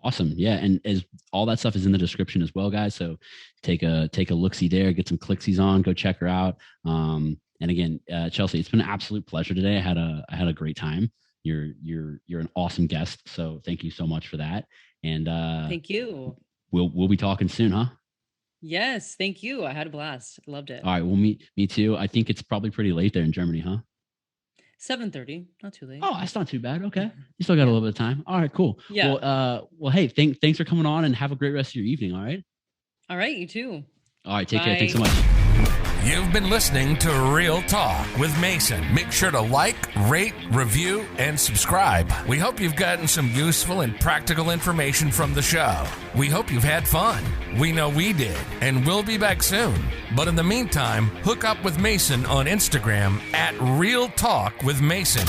Awesome. Yeah. And as all that stuff is in the description as well, guys. So take a look-see there, get some clicksies on, go check her out. And again, Chelsea, it's been an absolute pleasure today. I had a great time. You're an awesome guest. So thank you so much for that. And thank you. We'll be talking soon, huh? Yes, thank you. I had a blast. Loved it. All right. Well, me too. I think it's probably pretty late there in Germany, huh? 7:30, not too late. Oh, that's not too bad. Okay. You still got a little bit of time. All right, cool. Yeah. Well, hey, thanks for coming on and have a great rest of your evening. All right. All right. You too. All right. Take care. Thanks so much. You've been listening to Real Talk with Mason. Make sure to like, rate, review, and subscribe. We hope you've gotten some useful and practical information from the show. We hope you've had fun. We know we did, and we'll be back soon. But in the meantime, hook up with Mason on Instagram at Real Talk with Mason.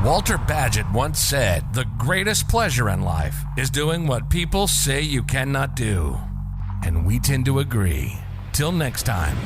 Walter Badgett once said, "The greatest pleasure in life is doing what people say you cannot do." And we tend to agree. Till next time.